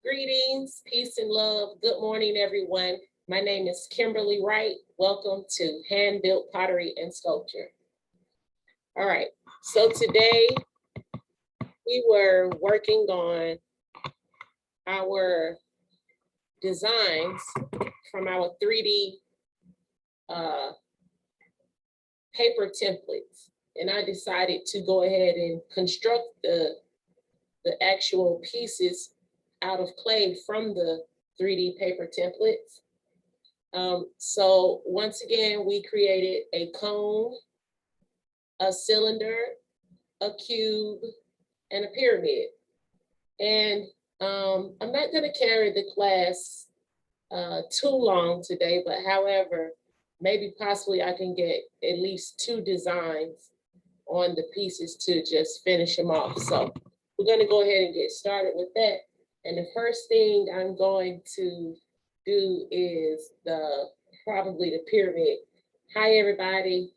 Greetings, peace and love. Good morning, everyone. My name is Kimberlie Wright. Welcome to Hand-Built Pottery and Sculpture. All right, so today we were working on our designs from our 3D paper templates. And I decided to go ahead and construct the actual pieces out of clay from the 3D paper templates. So once again, we created a cone, a cylinder, a cube, and a pyramid. And I'm not going to carry the class too long today, but however, maybe possibly I can get at least 2 designs on the pieces to just finish them off. So we're going to go ahead and get started with that. And the first thing I'm going to do is probably the pyramid. Hi, everybody.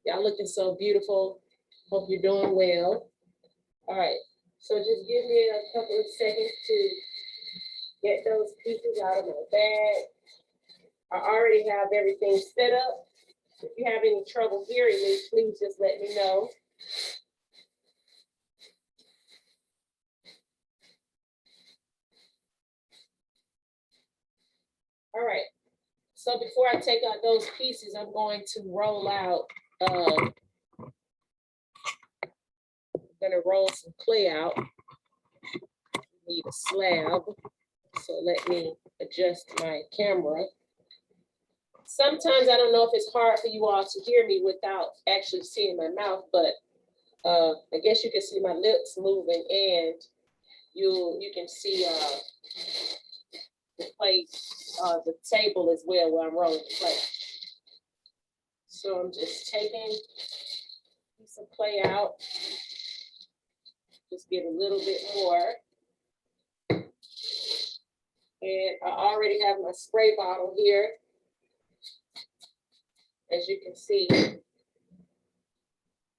Y'all looking so beautiful. Hope you're doing well. All right, so just give me a couple of seconds to get those pieces out of my bag. I already have everything set up. If you have any trouble hearing me, please just let me know. All right, so before I take out those pieces, I'm going to roll out, I'm gonna roll some clay out. Need a slab, so let me adjust my camera. Sometimes I don't know if it's hard for you all to hear me without actually seeing my mouth, but I guess you can see my lips moving, and you can see the plate, the table as well where I'm rolling the clay. So I'm just taking a piece of clay out, just get a little bit more. And I already have my spray bottle here, as you can see.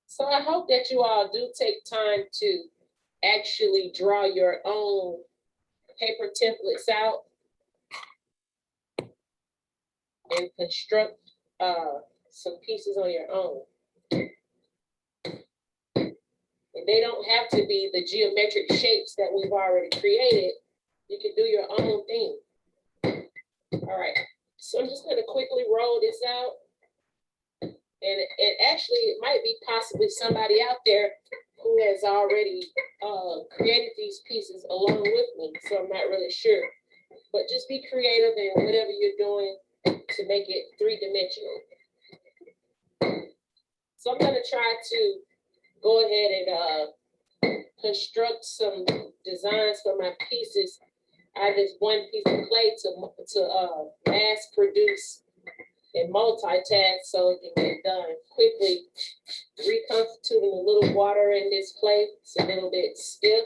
So I hope that you all do take time to actually draw your own paper templates out and construct some pieces on your own. And they don't have to be the geometric shapes that we've already created. You can do your own thing. All right, so I'm just going to quickly roll this out. And actually, it might be possibly somebody out there who has already created these pieces along with me. So I'm not really sure. But just be creative in whatever you're doing to make it 3-dimensional. So I'm going to try to go ahead and construct some designs for my pieces out of this one piece of clay to mass produce and multitask so it can get done quickly. Reconstituting a little water in this clay. It's a little bit stiff,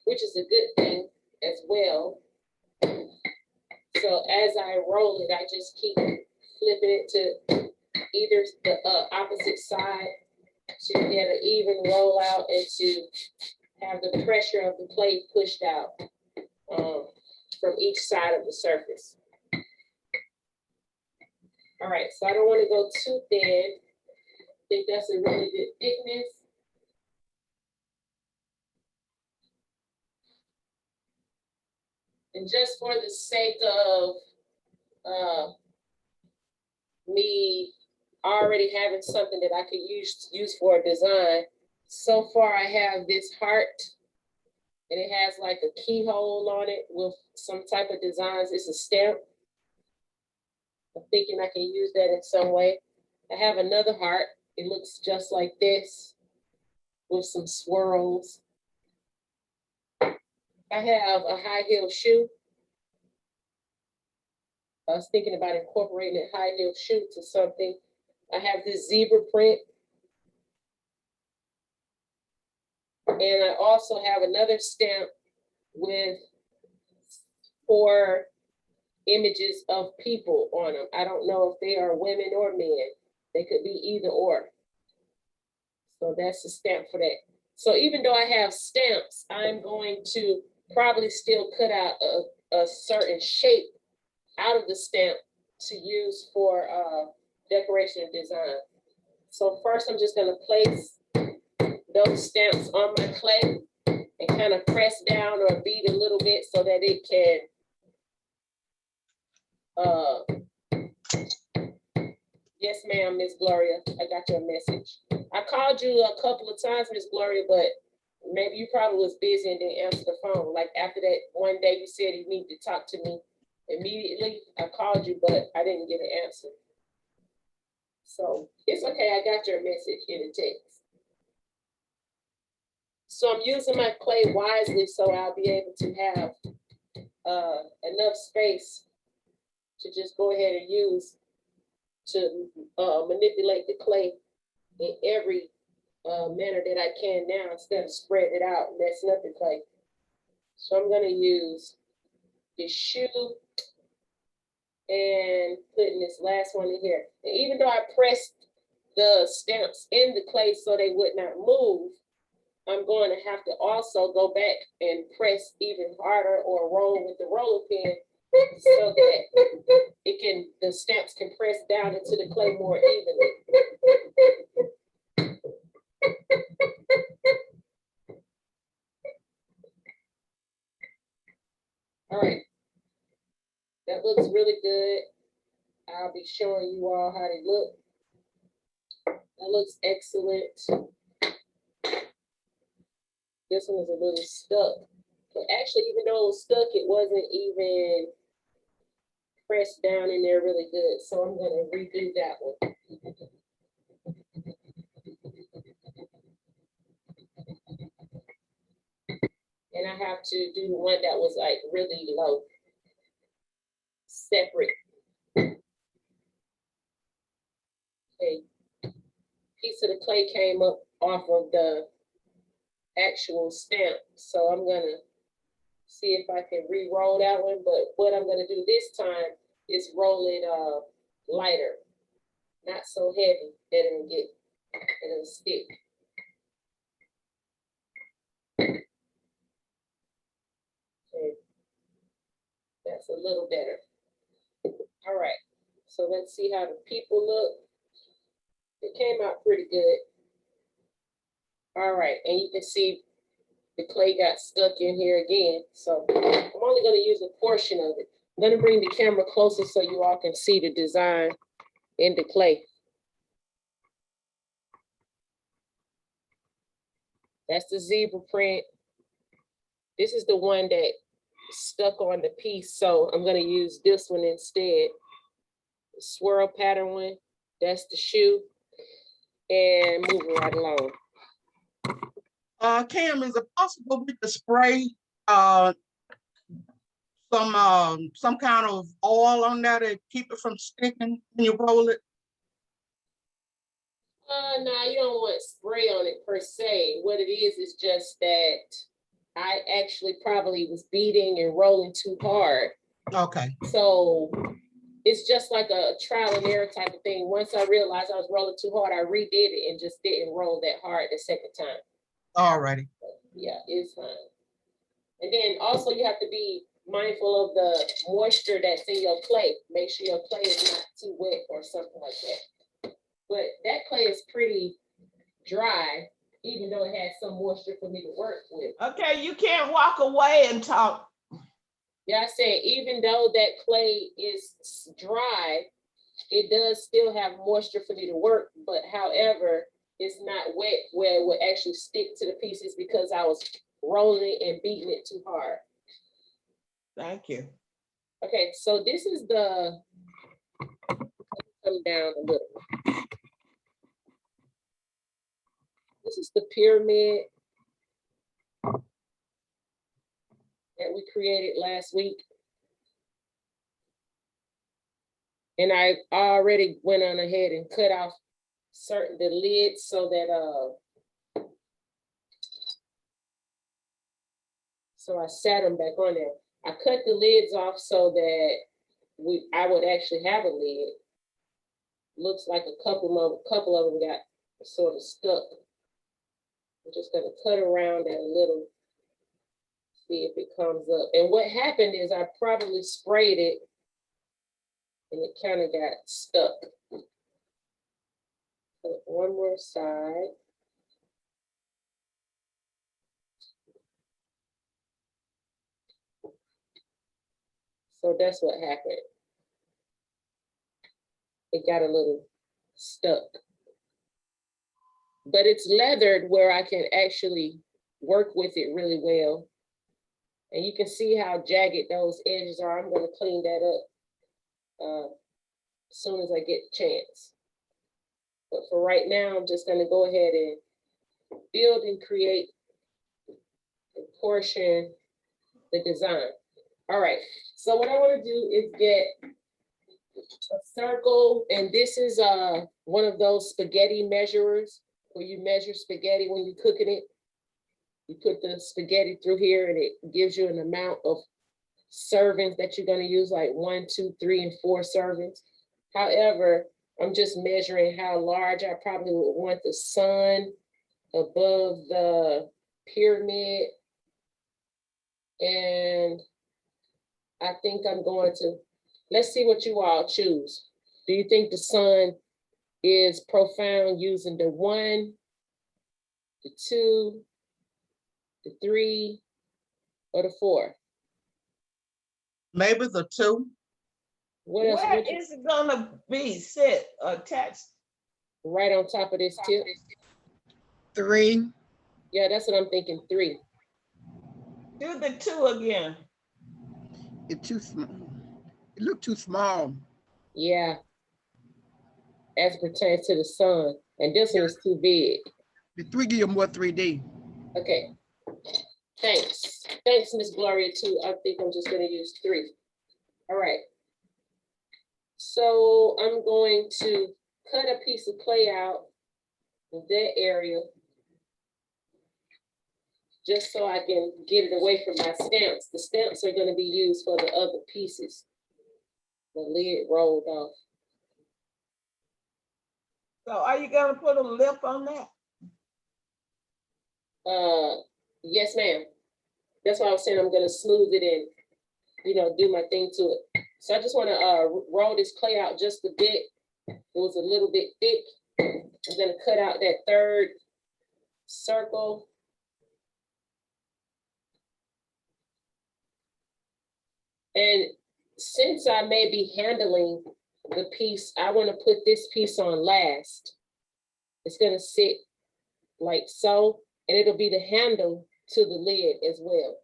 which is a good thing as well. So as I roll it, I just keep flipping it to either the opposite side to get an even roll out and to have the pressure of the clay pushed out from each side of the surface. All right, so I don't want to go too thin. I think that's a really good thickness. And just for the sake of me already having something that I could use for a design, so far I have this heart, and it has like a keyhole on it with some type of designs. It's a stamp. I'm thinking I can use that in some way. I have another heart. It looks just like this with some swirls. I have a high heel shoe. I was thinking about incorporating a high heel shoe to something. I have this zebra print. And I also have another stamp with 4 images of people on them. I don't know if they are women or men. They could be either or. So that's a stamp for that. So even though I have stamps, I'm going to probably still cut out a certain shape out of the stamp to use for decoration and design. So first I'm just gonna place those stamps on my clay and kind of press down or beat a little bit so that it can yes, ma'am, Miss Gloria, I got your message. I called you a couple of times, Miss Gloria, but maybe you probably was busy and didn't answer the phone. Like after that one day you said you need to talk to me immediately. I called you, but I didn't get an answer. So it's okay, I got your message in the text. So I'm using my clay wisely so I'll be able to have enough space to just go ahead and use to manipulate the clay in every manner that I can now instead of spreading it out and messing up the clay. So I'm gonna use the shoe and putting this last one in here. And even though I pressed the stamps in the clay so they would not move, I'm going to have to also go back and press even harder or roll with the roller pin so that the stamps can press down into the clay more evenly. All right, that looks really good. I'll be showing you all how they look. That looks excellent. This one is a little stuck. But actually, even though it was stuck, it wasn't even pressed down in there really good. So I'm gonna redo that one. And I have to do the one that was like really low, separate. Okay, piece of the clay came up off of the actual stamp. So I'm gonna see if I can re-roll that one. But what I'm gonna do this time is roll it lighter, not so heavy that it'll stick. Okay. That's a little better. All right, so let's see how the people look. It came out pretty good. All right, and you can see the clay got stuck in here again. So I'm only gonna use a portion of it. I'm gonna bring the camera closer so you all can see the design in the clay. That's the zebra print. This is the one that stuck on the piece. So I'm gonna use this one instead. The swirl pattern one, that's the shoe. And moving right along. Cam, is it possible with the spray some kind of oil on there to keep it from sticking when you roll it? No, you don't want spray on it per se. What it is just that I actually probably was beating and rolling too hard. Okay. So it's just like a trial and error type of thing. Once I realized I was rolling too hard, I redid it and just didn't roll that hard the second time. All righty. Yeah, it's fine. And then also you have to be mindful of the moisture that's in your clay. Make sure your clay is not too wet or something like that. But that clay is pretty dry, even though it has some moisture for me to work with. Okay, you can't walk away and talk. Yeah, I said, even though that clay is dry, it does still have moisture for me to work, but however, it's not wet where it would actually stick to the pieces because I was rolling it and beating it too hard. Thank you. Okay, so this is the, come down a little. This is the pyramid that we created last week. And I already went on ahead and cut off the lids so that so I sat them back on there. I cut the lids off so that I would actually have a lid. Looks like a couple of them got sort of stuck. I'm just gonna cut around that a little. See if it comes up. And what happened is I probably sprayed it and it kind of got stuck. Put one more side. So that's what happened. It got a little stuck. But it's leathered where I can actually work with it really well. And you can see how jagged those edges are. I'm going to clean that up as soon as I get the chance. But for right now, I'm just going to go ahead and build and create the portion, the design. All right, so what I want to do is get a circle, and this is one of those spaghetti measurers where you measure spaghetti when you're cooking it. You put the spaghetti through here and it gives you an amount of servings that you're going to use, like 1, 2, 3, and 4 servings. However, I'm just measuring how large I probably would want the sun above the pyramid. And I think I'm going to, let's see what you all choose. Do you think the sun is profound using the 1, the 2, the 3, or the 4? Maybe the 2. What else? Where is it gonna be sit attached? Right on top of this tip? 3. Yeah, that's what I'm thinking, 3. Do the 2 again. It's too small. It looked too small. Yeah. As pertains to the sun. And this one is too big. The 3 give you more 3D. Okay. Thanks. Thanks, Miss Gloria, too. I think I'm just gonna use 3. All right. So I'm going to cut a piece of clay out of that area just so I can get it away from my stamps. The stamps are gonna be used for the other pieces. The lid rolled off. So are you gonna put a lip on that? Yes, ma'am. That's why I was saying I'm gonna smooth it and, you know, do my thing to it. So I just wanna roll this clay out just a bit. It was a little bit thick. I'm gonna cut out that 3rd circle. And since I may be handling the piece, I wanna put this piece on last. It's gonna sit like so, and it'll be the handle to the lid as well.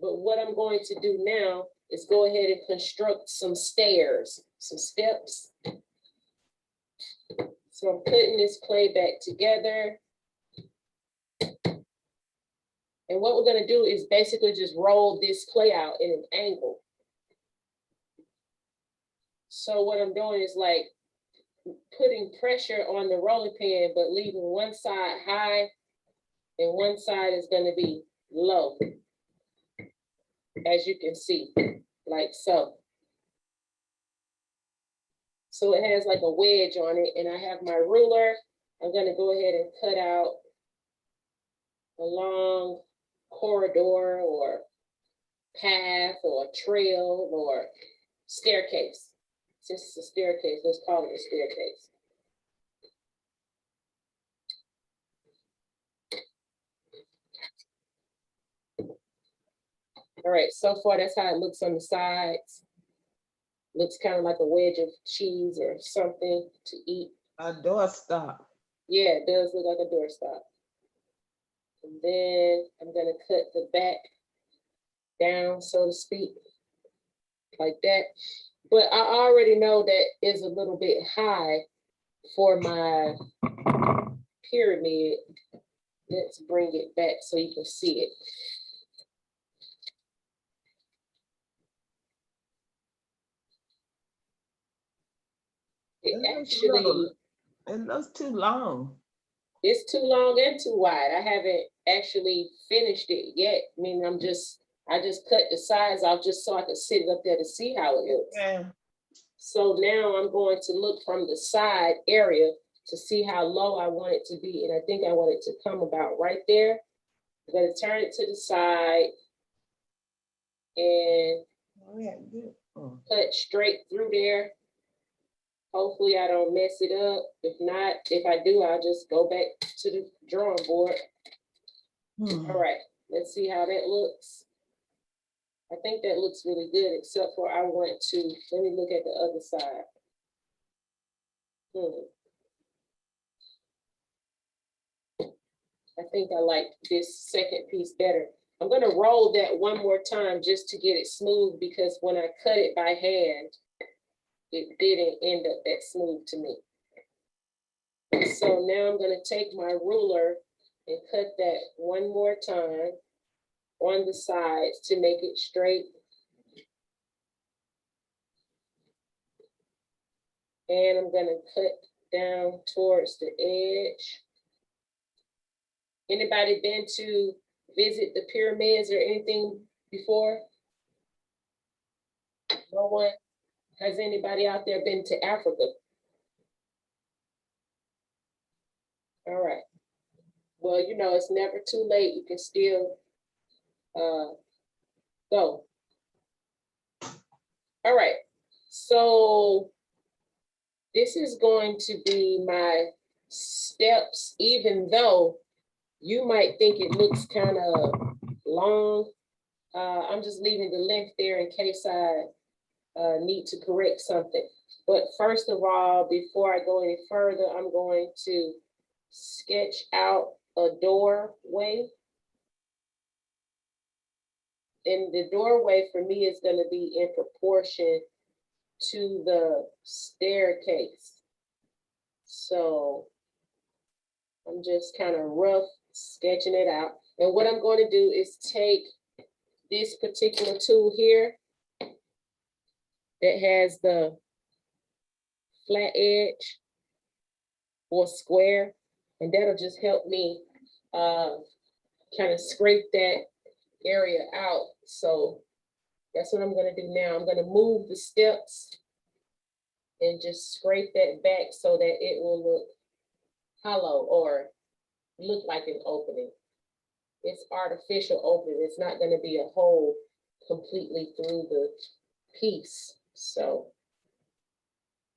But what I'm going to do now is go ahead and construct some stairs, some steps. So I'm putting this clay back together. And what we're gonna do is basically just roll this clay out in an angle. So what I'm doing is like putting pressure on the rolling pin, but leaving one side high and one side is gonna be low, as you can see, like so. So it has like a wedge on it, and I have my ruler. I'm gonna go ahead and cut out a long corridor or path or trail or staircase. Since it's a staircase, let's call it a staircase. All right, so far that's how it looks on the sides. Looks kind of like a wedge of cheese or something to eat. A doorstop. Yeah, it does look like a doorstop. And then I'm gonna cut the back down, so to speak, like that. But I already know that is a little bit high for my pyramid. Let's bring it back so you can see it. It looks too long. It's too long and too wide. I haven't actually finished it yet. I mean, I just cut the sides off just so I could sit it up there to see how it looks. Yeah. So now I'm going to look from the side area to see how low I want it to be. And I think I want it to come about right there. I'm gonna turn it to the side and Oh, yeah, good. Oh. cut straight through there. Hopefully I don't mess it up. If not, if I do, I'll just go back to the drawing board. Hmm. All right, let's see how that looks. I think that looks really good, except for I want to, let me look at the other side. I think I like this second piece better. I'm gonna roll that one more time just to get it smooth, because when I cut it by hand, it didn't end up that smooth to me. So now I'm gonna take my ruler and cut that one more time on the sides to make it straight. And I'm gonna cut down towards the edge. Anybody been to visit the pyramids or anything before? No one? Has anybody out there been to Africa? All right. Well, you know, it's never too late. You can still go. All right. So this is going to be my steps, even though you might think it looks kind of long. I'm just leaving the length there in case I need to correct something. But first of all, before I go any further, I'm going to sketch out a doorway. And the doorway for me is going to be in proportion to the staircase. So I'm just kind of rough sketching it out. And what I'm going to do is take this particular tool here that has the flat edge or square, and that'll just help me kind of scrape that area out. So that's what I'm gonna do now. I'm gonna move the steps and just scrape that back so that it will look hollow or look like an opening. It's artificial opening. It's not gonna be a hole completely through the piece. So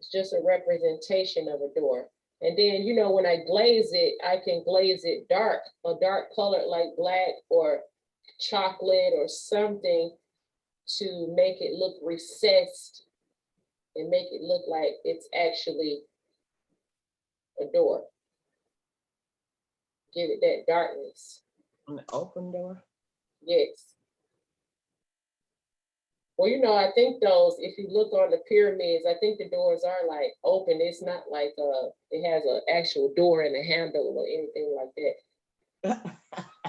it's just a representation of a door. And then, you know, when I glaze it, I can glaze it dark, a dark color like black or chocolate or something to make it look recessed and make it look like it's actually a door. Give it that darkness. An open door? Yes. Well, you know, I think those, if you look on the pyramids, I think the doors are like open. It's not like it has an actual door and a handle or anything like that.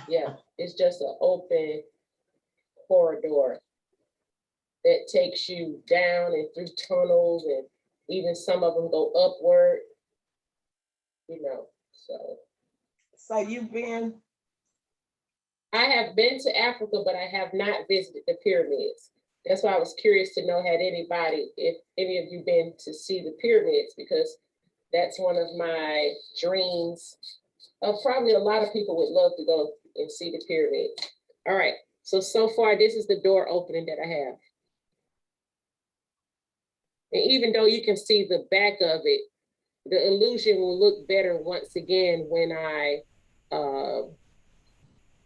Yeah, it's just an open corridor that takes you down and through tunnels, and even some of them go upward, you know, so. So you've been? I have been to Africa, but I have not visited the pyramids. That's why I was curious to know, had anybody, if any of you been to see the pyramids, because that's one of my dreams. Probably a lot of people would love to go and see the pyramids. All right, so far, this is the door opening that I have. And even though you can see the back of it, the illusion will look better once again when I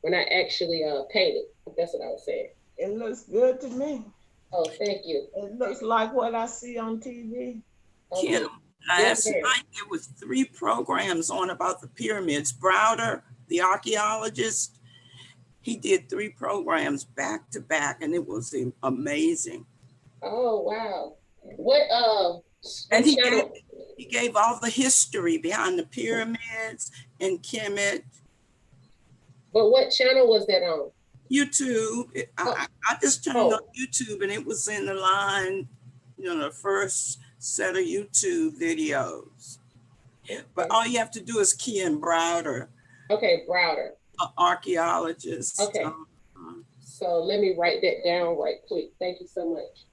actually paint it. That's what I was saying. It looks good to me. Oh, thank you. It looks like what I see on TV. Okay. Kim, Yes, last ma'am. night there was 3 programs on about the pyramids. Browder, the archaeologist, he did 3 programs back to back, and it was amazing. Oh, wow. What And he channel? gave all the history behind the pyramids and Kemet. But what channel was that on? YouTube. I just turned on YouTube, and it was in the line, you know, the first set of YouTube videos. But all you have to do is key in Browder. Okay, Browder. Archaeologist. Okay. So let me write that down right quick. Thank you so much.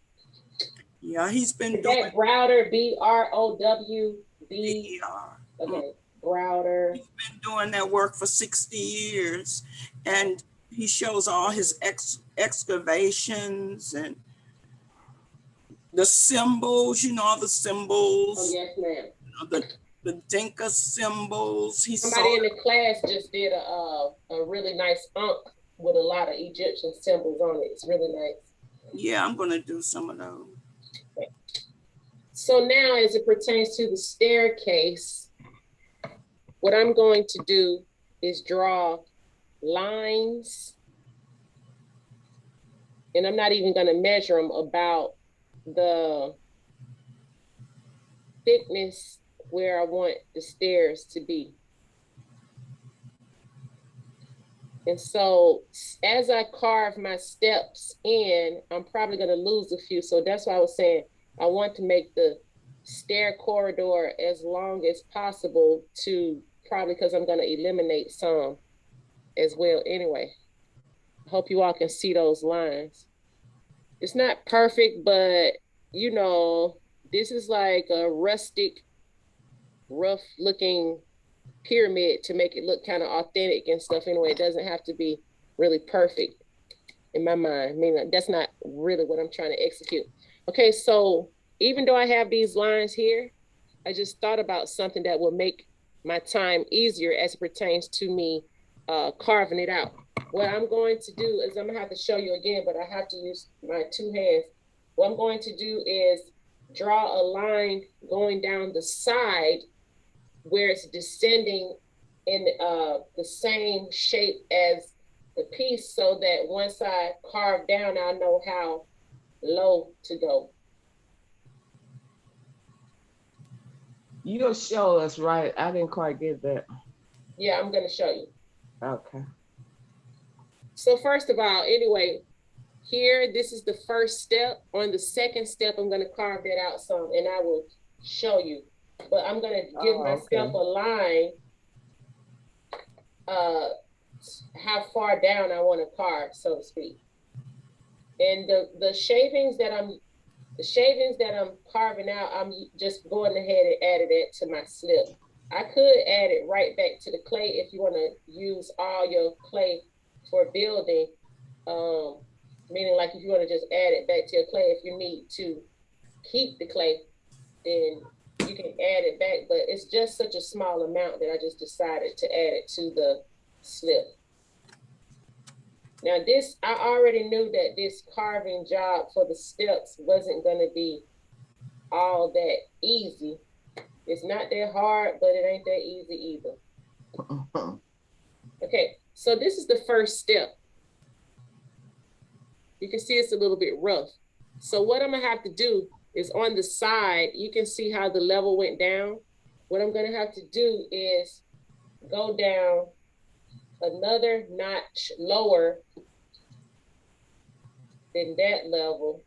Yeah, he's been Is doing that Browder, B-R-O-W-D? PR. Okay, Browder. He's been doing that work for 60 years. And he shows all his excavations and the symbols, you know, all the Oh, symbols, yes, ma'am. the Dinka symbols. He saw. Somebody in the class just did a really nice ankh with a lot of Egyptian symbols on it. It's really nice. Yeah, I'm gonna do some of those. So now as it pertains to the staircase, what I'm going to do is draw lines, and I'm not even going to measure them, about the thickness where I want the stairs to be. And so as I carve my steps in, I'm probably going to lose a few. So that's why I was saying I want to make the stair corridor as long as possible, to probably, because I'm going to eliminate some as well anyway. I hope you all can see those lines. It's not perfect, but you know, this is like a rustic, rough looking pyramid to make it look kind of authentic and stuff anyway. It doesn't have to be really perfect in my mind. I mean, that's not really what I'm trying to execute. Okay, so even though I have these lines here, I just thought about something that will make my time easier as it pertains to me carving it out. What I'm going to do is, I'm gonna have to show you again, but I have to use my two hands. What I'm going to do is draw a line going down the side where it's descending in the same shape as the piece, so that once I carve down, I know how low to go. You'll show us, right? I didn't quite get that. Yeah, I'm gonna show you. Okay. So first of all, anyway, here, this is the first step. On the second step, I'm gonna carve that out some, and I will show you. But I'm gonna give myself a line, how far down I wanna carve, so to speak. And the shavings that I'm carving out, I'm just going ahead and adding it to my slip. I could add it right back to the clay if you want to use all your clay for building. Meaning, like, if you want to just add it back to your clay, if you need to keep the clay, then you can add it back. But it's just such a small amount that I just decided to add it to the slip. Now this, I already knew that this carving job for the steps wasn't going to be all that easy. It's not that hard, but it ain't that easy either. Okay, so this is the first step. You can see it's a little bit rough. So what I'm gonna have to do is, on the side, you can see how the level went down. What I'm gonna have to do is go down another notch lower than that level.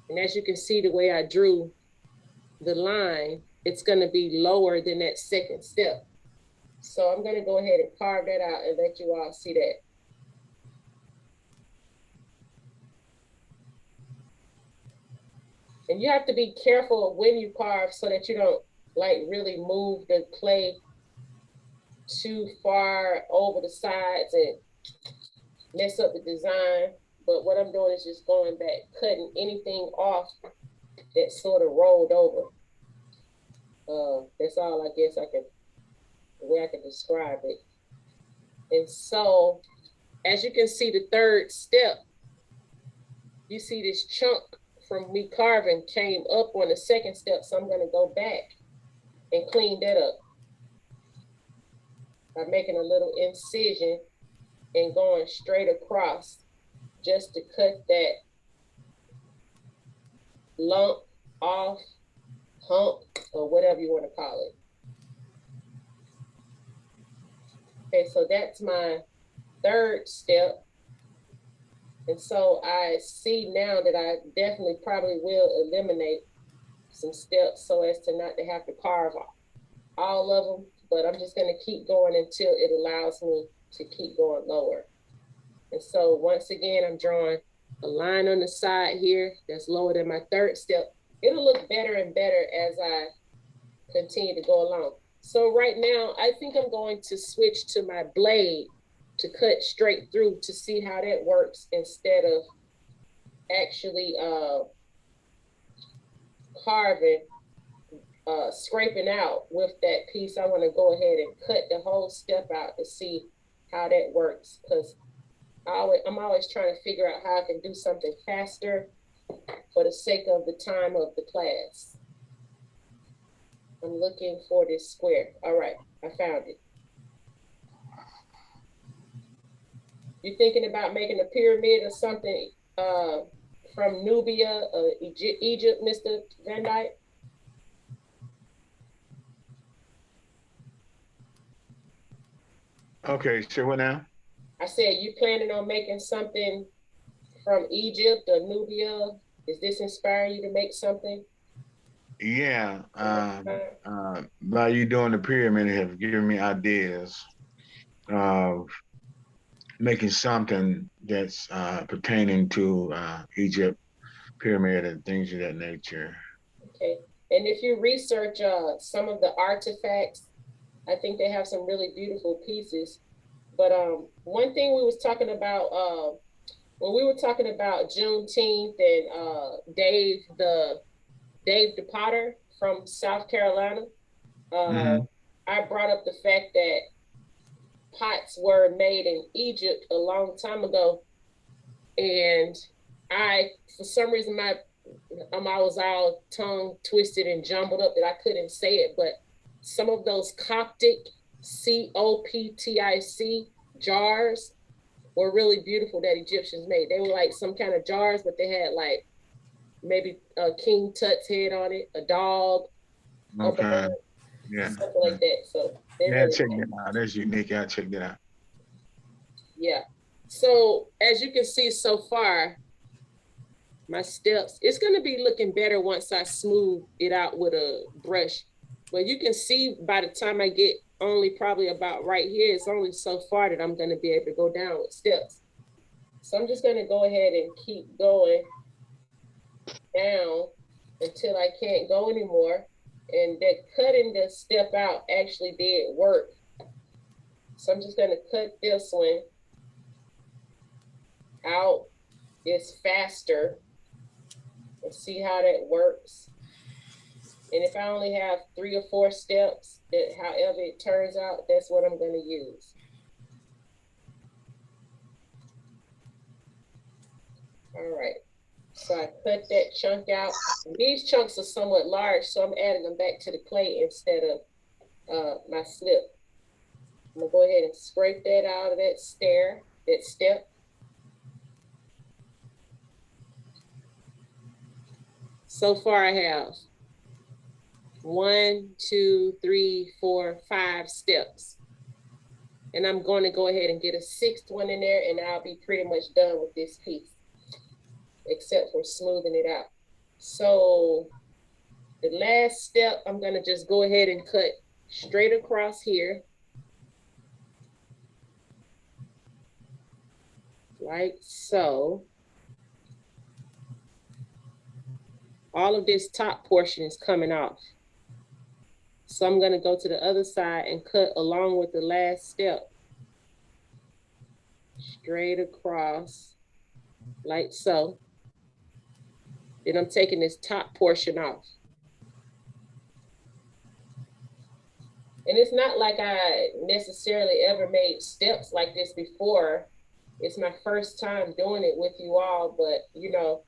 And as you can see, the way I drew the line, it's gonna be lower than that second step. So I'm gonna go ahead and carve that out and let you all see that. And you have to be careful when you carve so that you don't like really move the clay too far over the sides and mess up the design. But what I'm doing is just going back, cutting anything off that sort of rolled over. That's all I guess the way I can describe it. And so, as you can see, the third step, you see this chunk from me carving came up on the second step. So I'm gonna go back and clean that up by making a little incision and going straight across, just to cut that lump off, hump, or whatever you want to call it. Okay, so that's my third step. And so I see now that I definitely probably will eliminate some steps so as to not to have to carve all of them, but I'm just gonna keep going until it allows me to keep going lower. And so once again, I'm drawing a line on the side here that's lower than my third step. It'll look better and better as I continue to go along. So right now, I think I'm going to switch to my blade to cut straight through to see how that works instead of actually carving, scraping out with that piece. I want to go ahead and cut the whole step out to see how that works, because I'm always trying to figure out how I can do something faster for the sake of the time of the class. I'm looking for this square. All right, I found it. You thinking about making a pyramid or something from Nubia, Egypt, Mr. Van Dyke? Okay, so what now? I said, you planning on making something from Egypt or Nubia? Is this inspiring you to make something? Yeah, by you doing the pyramid have given me ideas of making something that's pertaining to Egypt, pyramid, and things of that nature. Okay. And if you research some of the artifacts, I think they have some really beautiful pieces. But one thing we was talking about when we were talking about Juneteenth and Dave the Potter from South Carolina, I brought up the fact that pots were made in Egypt a long time ago, and for some reason, I was all tongue twisted and jumbled up that I couldn't say it, but some of those Coptic, Coptic jars were really beautiful that Egyptians made. They were like some kind of jars, but they had like maybe a King Tut's head on it, a dog, a Okay, bird, yeah. something like that. So they Yeah, really check that out. That's unique. I check that out. Yeah. So as you can see so far, my steps, it's going to be looking better once I smooth it out with a brush. But you can see by the time I get only probably about right here, it's only so far that I'm going to be able to go down with steps. So I'm just going to go ahead and keep going down until I can't go anymore. And that cutting the step out actually did work. So I'm just going to cut this one out. It's faster. And see how that works. And if I only have 3 or 4 steps, that however it turns out, that's what I'm going to use. All right. So I cut that chunk out. These chunks are somewhat large, so I'm adding them back to the clay instead of my slip. I'm going to go ahead and scrape that out of that step. So far I have 1, 2, 3, 4, 5 steps. And I'm going to go ahead and get a 6th one in there, and I'll be pretty much done with this piece, except for smoothing it out. So the last step, I'm going to just go ahead and cut straight across here, like so. All of this top portion is coming off. So I'm going to go to the other side and cut along with the last step. Straight across, like so. Then I'm taking this top portion off. And it's not like I necessarily ever made steps like this before. It's my first time doing it with you all, but you know,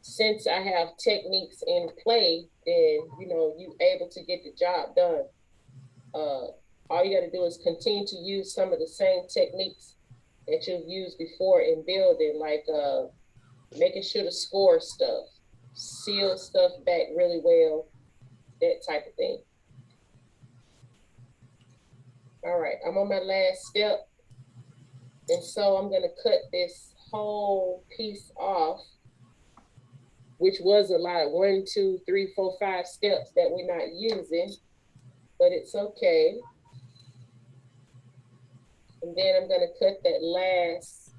since I have techniques in play, then, you know, you able to get the job done. All you got to do is continue to use some of the same techniques that you've used before in building, like making sure to score stuff, seal stuff back really well, that type of thing. All right, I'm on my last step. And so I'm going to cut this whole piece off, which was a lot of 1, 2, 3, 4, 5 steps that we're not using, but it's okay. And then I'm going to cut that last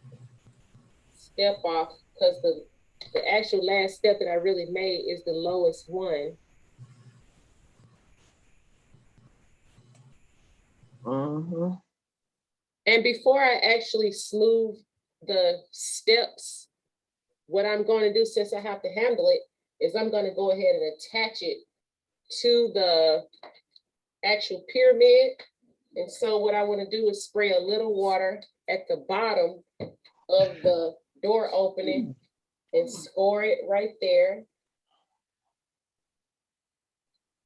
step off, because the actual last step that I really made is the lowest one. And before I actually smooth the steps, what I'm going to do, since I have to handle it, is I'm going to go ahead and attach it to the actual pyramid. And so what I want to do is spray a little water at the bottom of the door opening and score it right there.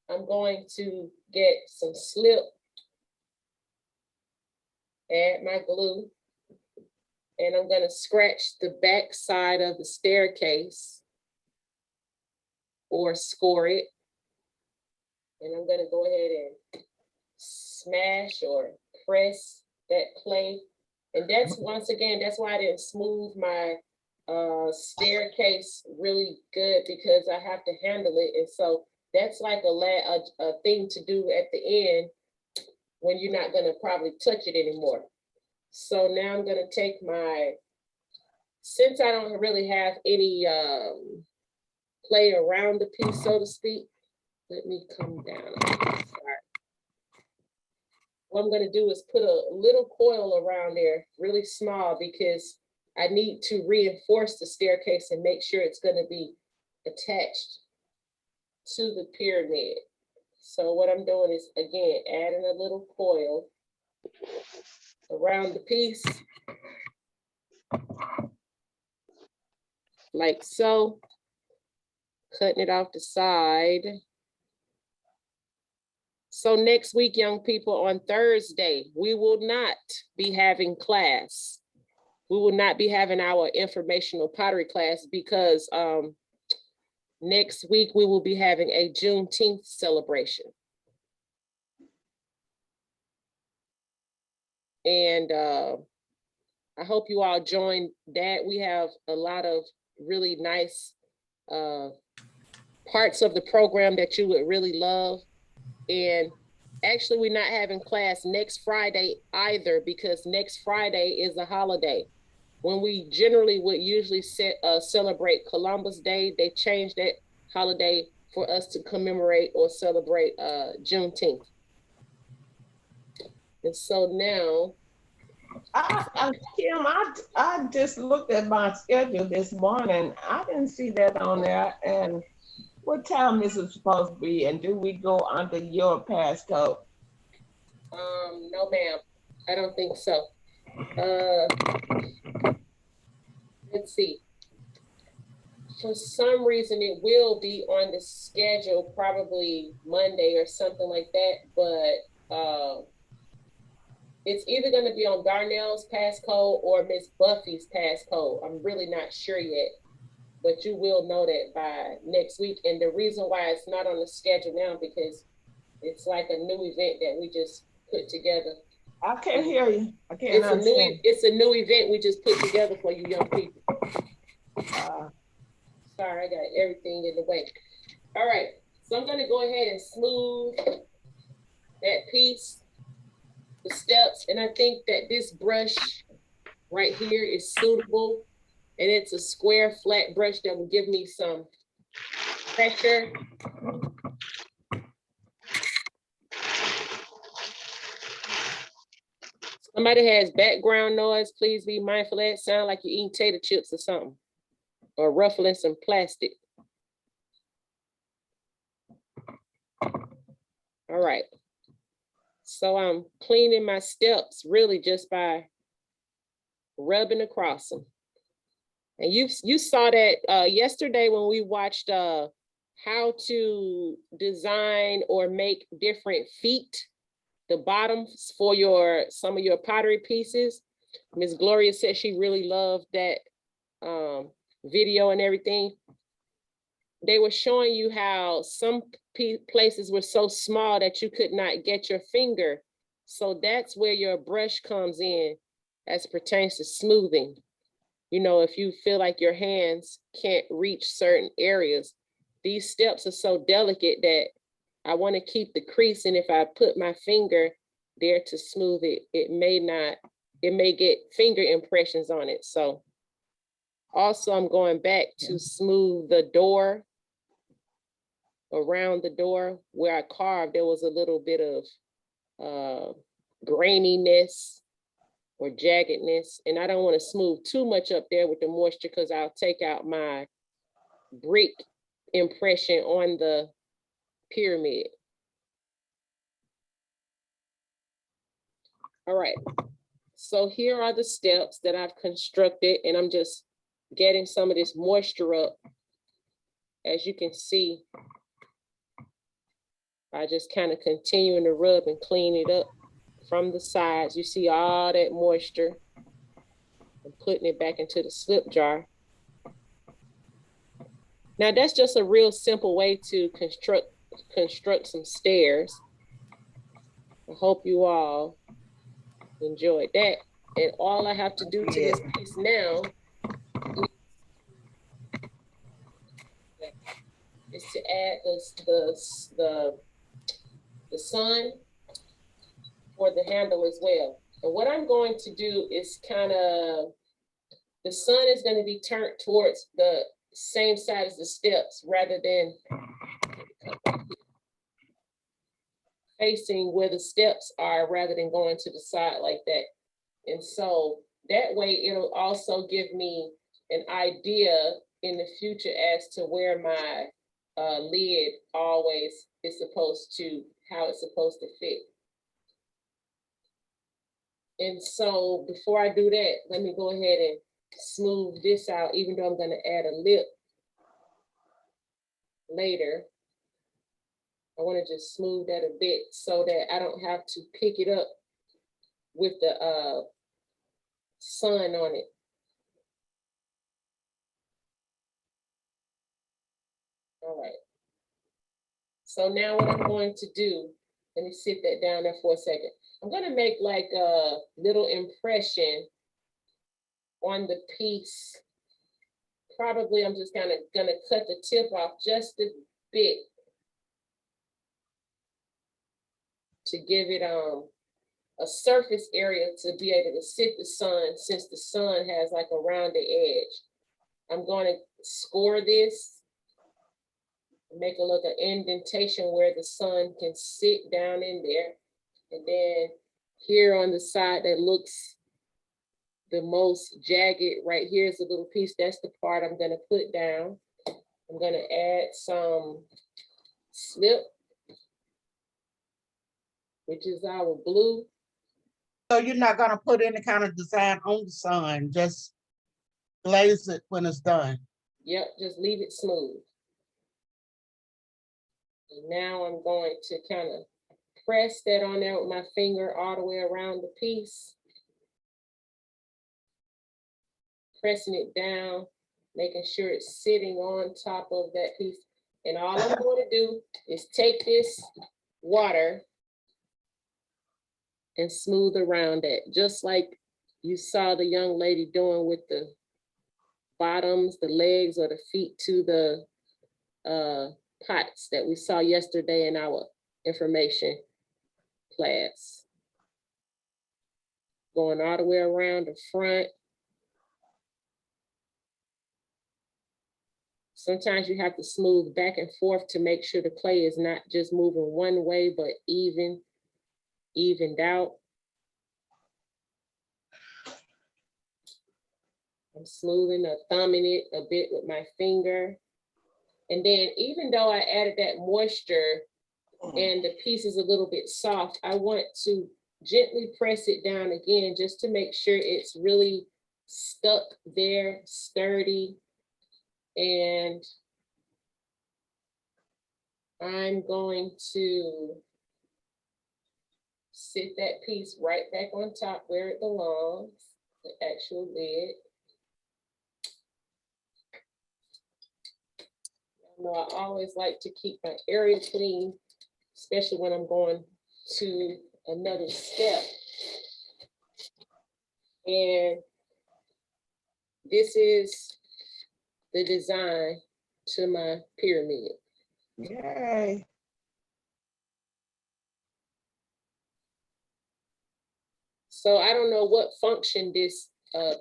I'm going to get some slip, add my glue, and I'm going to scratch the back side of the staircase or score it. And I'm going to go ahead and smash or press that clay. And that's, once again, that's why I didn't smooth my staircase really good, because I have to handle it. And so that's like a thing to do at the end when you're not gonna probably touch it anymore. So now I'm gonna take my, since I don't really have any clay around the piece, so to speak, let me come down. Sorry. What I'm gonna do is put a little coil around there, really small, because I need to reinforce the staircase and make sure it's gonna be attached to the pyramid. So what I'm doing is, again, adding a little coil around the piece, like so, cutting it off the side. So next week, young people, on Thursday, we will not be having class. We will not be having our informational pottery class, because next week we will be having a Juneteenth celebration. And I hope you all join that. We have a lot of really nice parts of the program that you would really love. And actually, we're not having class next Friday either, because next Friday is a holiday. When we generally would usually celebrate Columbus Day, they changed that holiday for us to commemorate or celebrate Juneteenth. And so now, Kim, I just looked at my schedule this morning. I didn't see that on there. And what time is it supposed to be? And do we go under your passcode? no, ma'am, I don't think so. Let's see. For some reason, it will be on the schedule, probably Monday or something like that, but it's either going to be on Darnell's passcode or Miss Buffy's passcode. I'm really not sure yet, but you will know that by next week. And the reason why it's not on the schedule now, because it's like a new event that we just put together. I can't hear you. I can't understand. It's a new event we just put together for you young people. Sorry, I got everything in the way. All right, so I'm gonna go ahead and smooth that piece, the steps, and I think that this brush right here is suitable, and it's a square flat brush that will give me some pressure. Somebody has background noise, please be mindful of that. Sound like you're eating tater chips or something, or ruffling some plastic. All right. So I'm cleaning my steps really just by rubbing across them. And you saw that yesterday when we watched how to design or make different feet, the bottoms for some of your pottery pieces. Miss Gloria said she really loved that video and everything. They were showing you how some places were so small that you could not get your finger. So that's where your brush comes in as pertains to smoothing. You know, if you feel like your hands can't reach certain areas, these steps are so delicate that I want to keep the crease. And if I put my finger there to smooth it, it may get finger impressions on it. So also I'm going back to smooth the door. Around the door where I carved, there was a little bit of graininess. or jaggedness. And I don't want to smooth too much up there with the moisture because I'll take out my brick impression on the pyramid. All right, so here are the steps that I've constructed, and I'm just getting some of this moisture up. As you can see, I just kind of continuing to rub and clean it up from the sides. You see all that moisture. I'm putting it back into the slip jar. Now that's just a real simple way to construct some stairs. I hope you all enjoyed that. And all I have to do to this piece now is to add the sun for the handle as well. And what I'm going to do is the sun is going to be turned towards the same side as the steps rather than facing where the steps are rather than going to the side like that. And so that way it'll also give me an idea in the future as to where my lid always is how it's supposed to fit. And so before I do that, let me go ahead and smooth this out, even though I'm going to add a lip later. I want to just smooth that a bit so that I don't have to pick it up with the sun on it. All right. So now what I'm going to do, let me sit that down there for a second. I'm going to make like a little impression on the piece. Probably I'm just kind of going to cut the tip off just a bit to give it a surface area to be able to sit the sun, since the sun has like a rounded edge. I'm going to score this, make a little indentation where the sun can sit down in there. And then here on the side that looks the most jagged, right here is a little piece. That's the part I'm going to put down. I'm going to add some slip, which is our blue. So you're not gonna put any kind of design on the sun, just glaze it when it's done. Yep, just leave it smooth. And now I'm going to kind of press that on there with my finger all the way around the piece. Pressing it down, making sure it's sitting on top of that piece. And all I'm going to do is take this water and smooth around that, just like you saw the young lady doing with the bottoms, the legs, or the feet to the pots that we saw yesterday in our information class. Going all the way around the front. Sometimes you have to smooth back and forth to make sure the clay is not just moving one way, but evened out. I'm smoothing or thumbing it a bit with my finger. And then even though I added that moisture and the piece is a little bit soft, I want to gently press it down again just to make sure it's really stuck there, sturdy. And I'm going to sit that piece right back on top where it belongs, the actual lid. You know, I always like to keep my area clean, especially when I'm going to another step. And this is the design to my pyramid. Yay. So I don't know what function this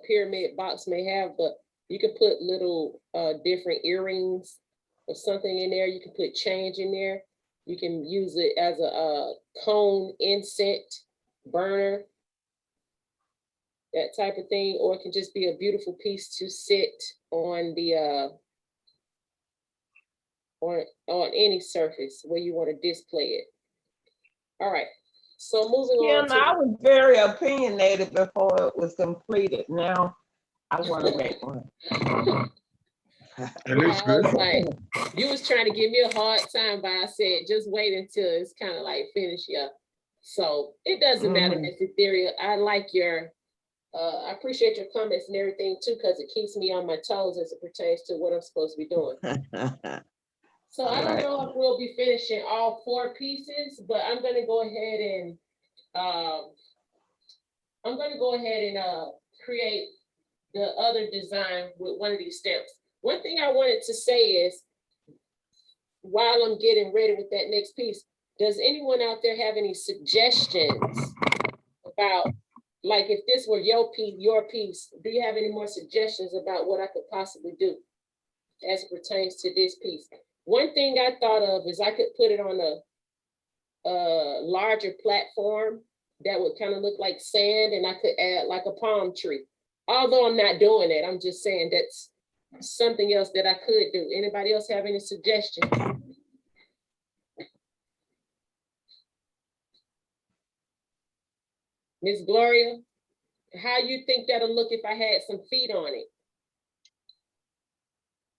pyramid box may have, but you can put little different earrings or something in there. You can put change in there. You can use it as a cone incense burner. that type of thing, or it can just be a beautiful piece to sit on the on any surface where you want to display it. All right, so moving on Kim, I to, was very opinionated before it was completed. Now I want to make one. It looks I was good. like, you was trying to give me a hard time, but I said, just wait until it's kind of like finished up. So it doesn't matter, Miss Ethereal. I like your, I appreciate your comments and everything too, because it keeps me on my toes as it pertains to what I'm supposed to be doing. So I don't know if we'll be finishing all 4 pieces, but I'm gonna go ahead and create the other design with one of these stamps. One thing I wanted to say is, while I'm getting ready with that next piece, does anyone out there have any suggestions about, like, if this were your piece, do you have any more suggestions about what I could possibly do as it pertains to this piece? One thing I thought of is I could put it on a larger platform that would kind of look like sand, and I could add like a palm tree. Although I'm not doing it, I'm just saying that's something else that I could do. Anybody else have any suggestions? Miss Gloria, how you think that'll look if I had some feet on it?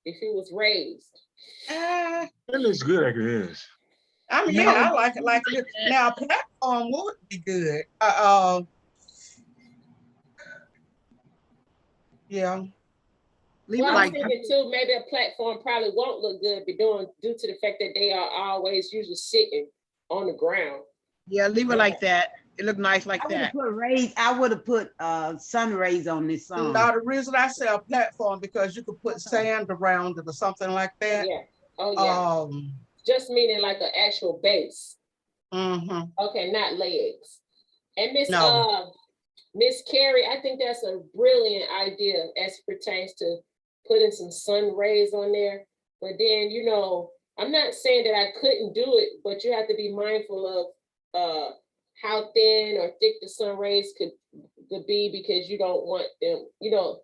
If it was raised? Uh, It looks good like it is. I mean, No. yeah, I like it like it. Now, platform would be good. Yeah. Leave Well, it I was like thinking too, maybe a platform probably won't look good due to the fact that they are always usually sitting on the ground. yeah, leave it like that. It look nice like I would have that. put rays. I would have put sun rays on this song. Now, the reason I say a platform, because you could put sand around it or something like that. Yeah, oh yeah, just meaning like an actual base. Mhm. Okay, not legs. And No. Miss Carrie, I think that's a brilliant idea as it pertains to putting some sun rays on there. But then, you know, I'm not saying that I couldn't do it, but you have to be mindful of how thin or thick the sun rays could be, because you don't want them, you don't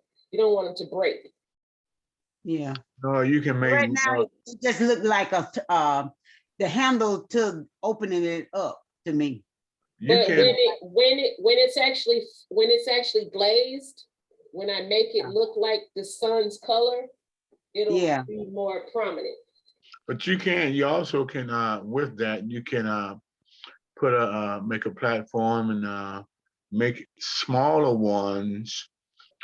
want them to break. Yeah. No, you can make. Right now, it just looked like the handle to opening it up to me. You But can. when it's actually glazed, when I make it look like the sun's color, it'll be more prominent. But you also can, with that, you can put make a platform and make smaller ones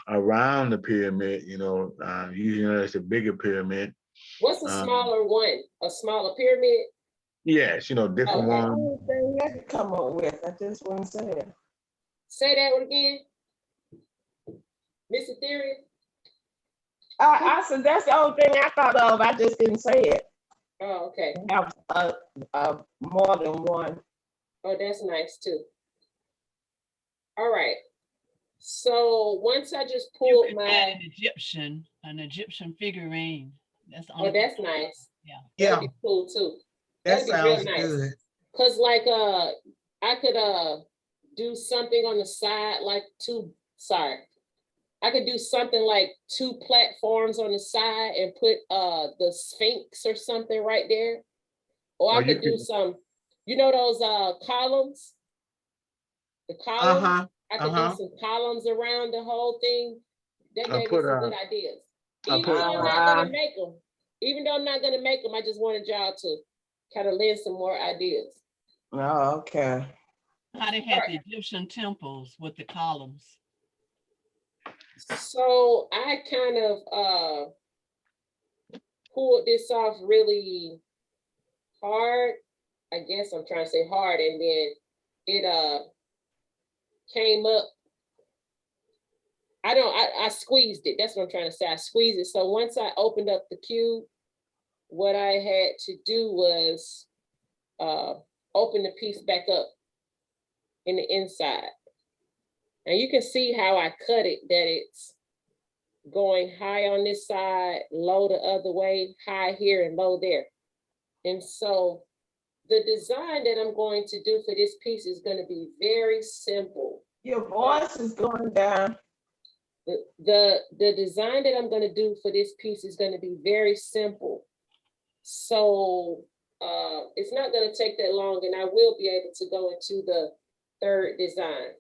around the pyramid, using it as a bigger pyramid. What's a smaller one? A smaller pyramid? Yes, different Okay. ones. Thing I could come up with, I just wouldn't say it. Say that one again, Miss Ethereal. I said that's the only thing I thought of. I just didn't say it. Oh, okay. Have more than one. Oh, that's nice too. All right. So once I just pulled add an Egyptian figurine. That's the only that's nice. Yeah. That'd be cool too. That That'd be real sounds nice. good. Cause like I could do something on the side, like I could do something like 2 platforms on the side and put the Sphinx or something right there. Or I could do some, those columns? The columns? I could do some columns around the whole thing. That gave me some good ideas. Even though I'm not gonna make them, I just wanted y'all to kind of lend some more ideas. Oh, okay. How they had the Egyptian temples with the columns. So I kind of pulled this off really hard. I guess I'm trying to say hard, and then it came up. I squeezed it. That's what I'm trying to say. I squeezed it. So once I opened up the cube, what I had to do was open the piece back up in the inside. And you can see how I cut it, that it's going high on this side, low the other way, high here and low there. And so the design that I'm going to do for this piece is going to be very simple. Your voice is going down. The design that I'm gonna do for this piece is gonna be very simple. So it's not gonna take that long, and I will be able to go into the third design.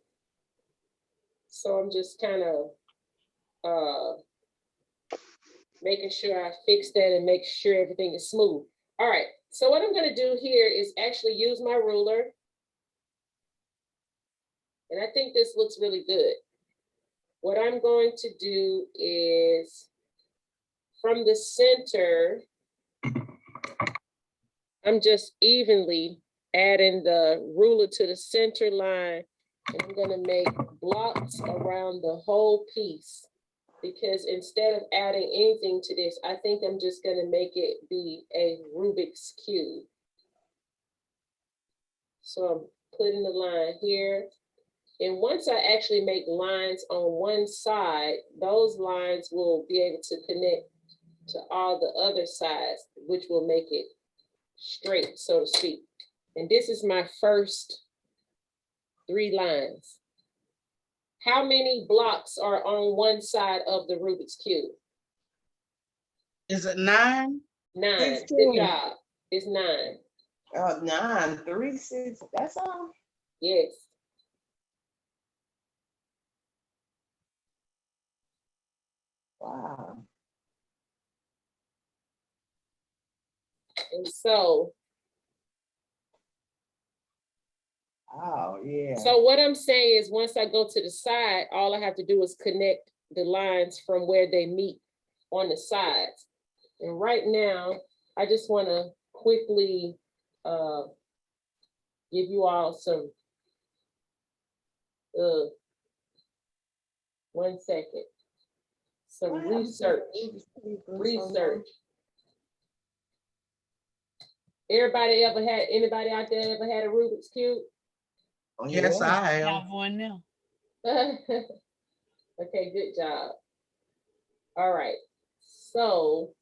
So I'm just kind of making sure I fix that and make sure everything is smooth. All right, so what I'm gonna do here is actually use my ruler. And I think this looks really good. What I'm going to do is from the center, I'm just evenly adding the ruler to the center line. And I'm gonna make blocks around the whole piece, because instead of adding anything to this, I think I'm just gonna make it be a Rubik's Cube. So I'm putting the line here. And once I actually make lines on one side, those lines will be able to connect to all the other sides, which will make it straight, so to speak. And this is my first 3 lines. How many blocks are on one side of the Rubik's Cube? Is it 9? 9. 16. Good job. It's 9. 9, 3, 6, that's all. Yes. Wow. And so Oh, yeah. So what I'm saying is, once I go to the side, all I have to do is connect the lines from where they meet on the sides. And right now, I just want to quickly give you all some, 1 second, some research. Anybody out there ever had a Rubik's Cube? Oh, Yes, yeah. I I have. have one now. Okay, good job. All right, so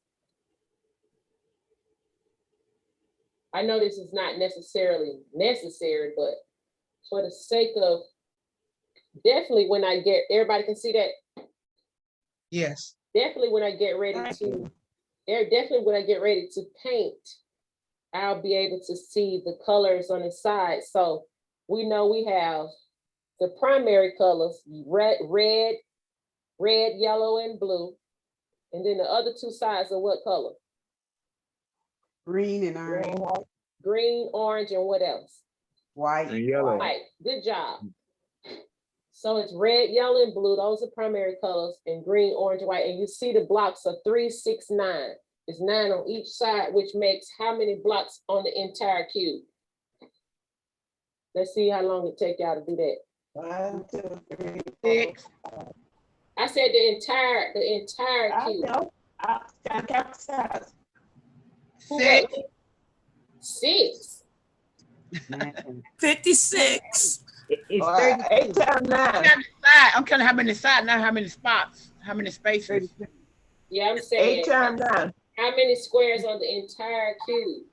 I know this is not necessarily necessary, but for the sake of, definitely when I get, everybody can see that? Yes. Definitely when I get ready to, definitely when I get ready to paint, I'll be able to see the colors on the side. So we know we have the primary colors, red, yellow, and blue. And then the other 2 sides are what color? Green and orange, Green, orange, and what else? white. And yellow. White. Good job. So it's red, yellow, and blue. Those are primary colors, and green, orange, white. And you see the blocks are 3, 6, 9. It's 9 on each side, which makes how many blocks on the entire cube? Let's see how long it take y'all to do that. 1, 2, 3, 6. 4. I said the entire I cube. know. I can't count the sides. 6. 6. 56. It's Or 30. 8 times 9. I'm counting how many sides, not how many spots, how many spaces. Yeah, I'm saying 8 times 9. how many squares on the entire cube?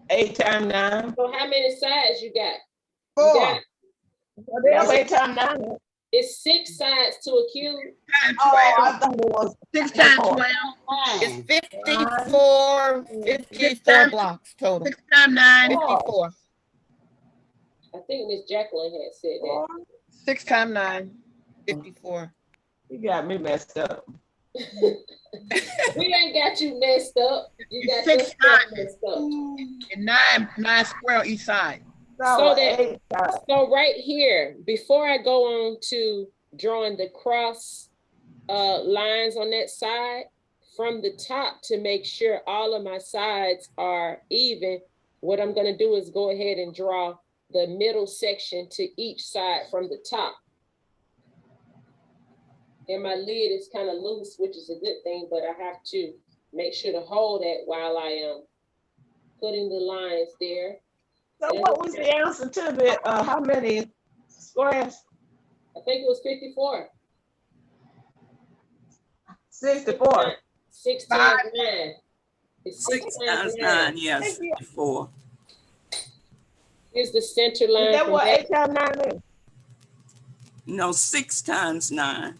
8 times 9. So how many sides you got? You 4. got, That's 8 times 9. it's 6 sides to a cube. Times Oh, 12. I thought it was 6 times 12. It's 54 blocks total. 6 times 9, 54. I think Miss Jacqueline had said that. 4. 6 times 9, 54. You got me messed up. We ain't got you messed up. You got 6 yourself times. messed up. And 9 square on each side. So that- 8 times. So right here, before I go on to drawing the cross lines on that side, from the top, to make sure all of my sides are even, what I'm gonna do is go ahead and draw the middle section to each side from the top. And my lid is kind of loose, which is a good thing, but I have to make sure to hold that while I am putting the lines there. So what was the answer to the, how many squares? I think it was 54. 64. 6 times 9. It's 6 times 9, yes, 54. Here's the center Is line that from what that. 8 times 9 is? No, 6 times 9.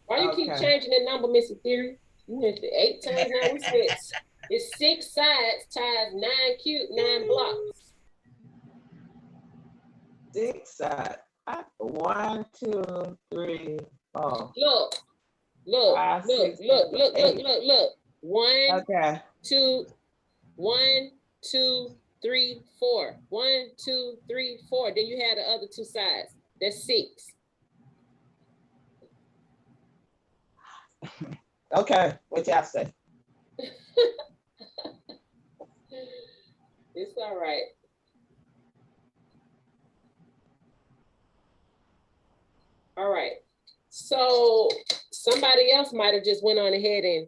Why you keep Okay. changing the number, Mr. Theory? You went to 8 times 9. We said it's 6 sides times 9 blocks. 6 sides. 1, 2, 3, 4. Look, look, 5, look, 6, look, 7, look, 8. look, look, look. 1, Okay. 2, 1, 2, 3, 4. 1, 2, 3, 4. Then you had the other 2 sides. That's 6. Okay. What y'all say? It's all right. All right. So somebody else might have just went on ahead and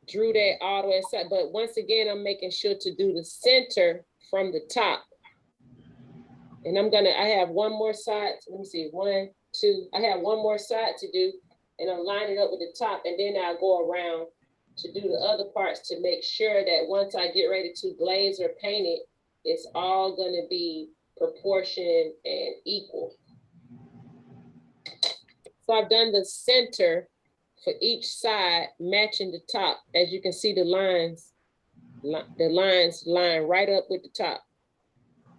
drew that all the way aside. But once again, I'm making sure to do the center from the top. And I have one more side. Let me see, 1, 2. I have one more side to do, and I'll line it up with the top, and then I'll go around to do the other parts to make sure that once I get ready to glaze or paint it, it's all gonna be proportioned and equal. So I've done the center for each side matching the top. As you can see, the lines line right up with the top.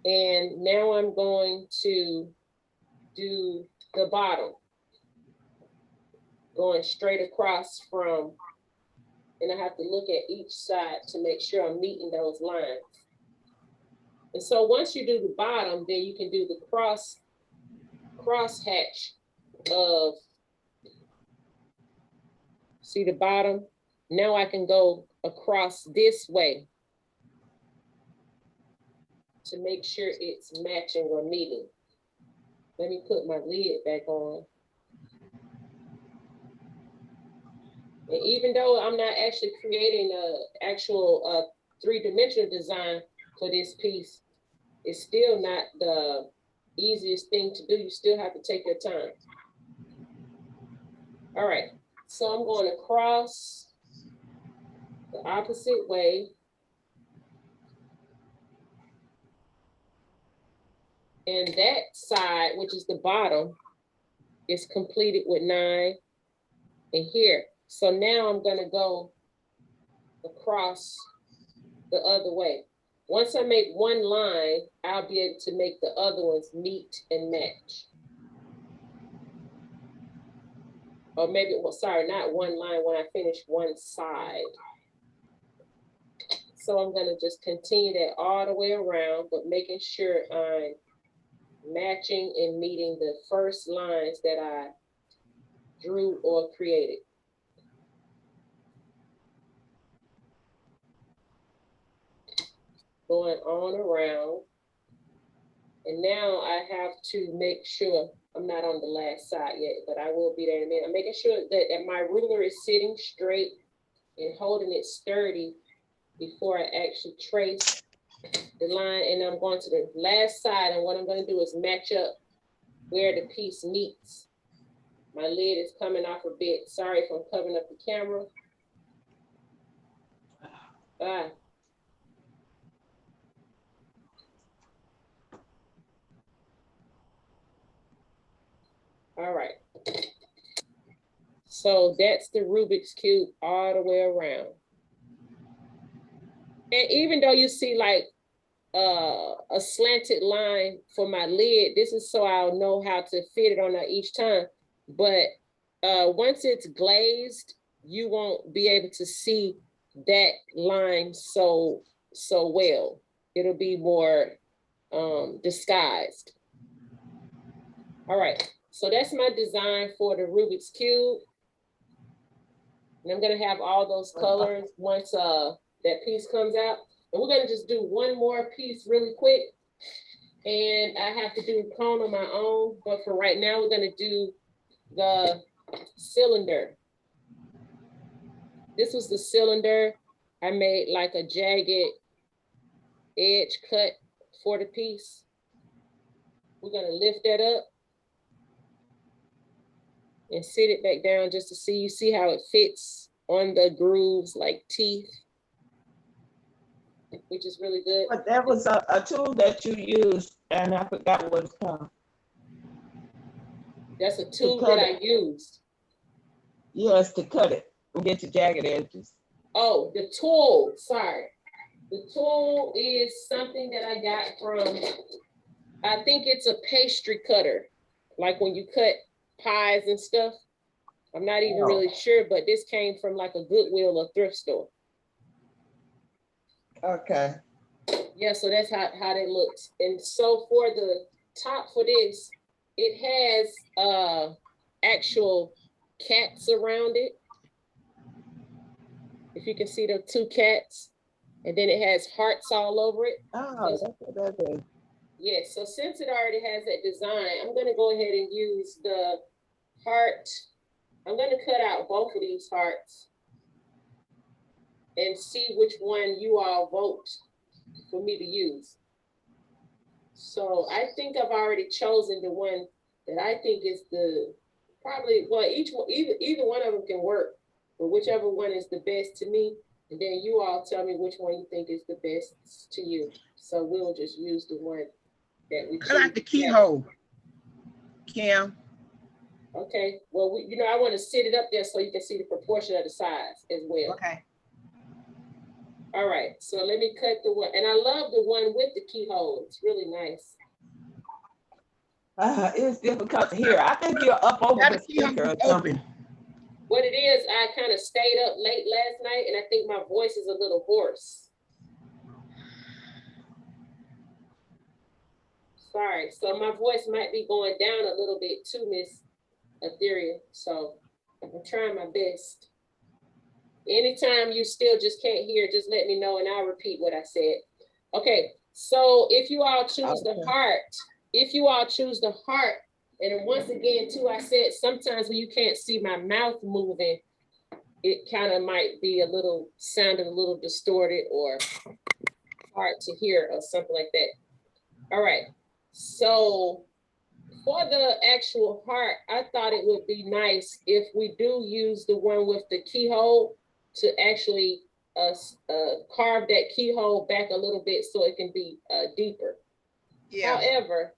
And now I'm going to do the bottom, going straight across from, and I have to look at each side to make sure I'm meeting those lines. And so once you do the bottom, then you can do the cross hatch of, see the bottom? Now I can go across this way to make sure it's matching or meeting. Let me put my lid back on. And even though I'm not actually creating a actual 3-dimensional design for this piece, it's still not the easiest thing to do. You still have to take your time. All right, so I'm going across the opposite way. And that side, which is the bottom, is completed with 9 and here. So now I'm gonna go across the other way. Once I make one line, I'll be able to make the other ones meet and match. Or maybe, well, sorry, not one line when I finish one side. So I'm gonna just continue that all the way around, but making sure I'm matching and meeting the first lines that I drew or created. Going on around. And now I have to make sure, I'm not on the last side yet, but I will be there in a minute. I'm making sure that my ruler is sitting straight and holding it sturdy before I actually trace the line. And I'm going to the last side, and what I'm going to do is match up where the piece meets. My lid is coming off a bit. Sorry if I'm covering up the camera. All right. So that's the Rubik's Cube all the way around. And even though you see like a slanted line for my lid, this is so I'll know how to fit it on there each time. But once it's glazed, you won't be able to see that line so well. It'll be more disguised. All right, so that's my design for the Rubik's Cube. And I'm gonna have all those colors once that piece comes out. And we're gonna just do one more piece really quick. And I have to do a cone on my own, but for right now, we're gonna do the cylinder. This was the cylinder. I made like a jagged edge cut for the piece. We're gonna lift that up and sit it back down just to see, you see how it fits on the grooves like teeth, which is really good. But that was a tool that you used, and I forgot what it's called. That's a tool cut that I used. Yes, to cut it and get your jagged edges. Oh, the tool, sorry. The tool is something that I got from, I think it's a pastry cutter. Like when you cut pies and stuff. I'm not even really sure, but this came from like a Goodwill or thrift store. Okay. Yeah, so that's how that looks. And so for the top for this, it has actual cats around it. If you can see the 2 cats, and then it has hearts all over it. Oh, that's what that is. Yeah, so since it already has that design, I'm gonna go ahead and use the heart. I'm gonna cut out both of these hearts and see which one you all vote for me to use. So I think I've already chosen the one that I think is the probably, well, either one of them can work, but whichever one is the best to me, and then you all tell me which one you think is the best to you. So we'll just use the one that we Cut out the choose. keyhole, Kim. Okay, well, I want to sit it up there so you can see the proportion of the size as well. Okay. All right, so let me cut the one, and I love the one with the keyhole. It's really nice. It's difficult to hear. I think you're up over the speaker or something. Open. What it is, I kind of stayed up late last night, and I think my voice is a little hoarse. Sorry, so my voice might be going down a little bit too, Miss Ethereal. So I'm trying my best. Anytime you still just can't hear, just let me know and I'll repeat what I said. Okay, so if you all choose the heart, and then once again too, I said sometimes when you can't see my mouth moving, it kind of might be sounding a little distorted or hard to hear or something like that. All right, so for the actual heart, I thought it would be nice if we do use the one with the keyhole to actually carve that keyhole back a little bit so it can be deeper. Yeah. However,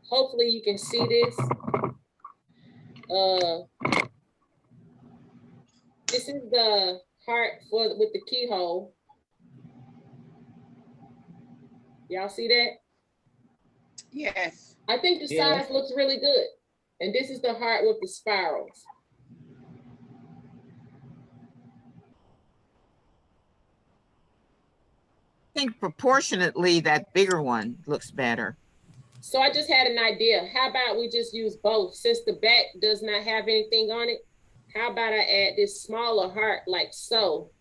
hopefully you can see this. This is the heart with the keyhole. Y'all see that? Yes. I think the size looks really good. And this is the heart with the spirals. I think proportionately that bigger one looks better. So I just had an idea. How about we just use both? Since the back does not have anything on it, how about I add this smaller heart like so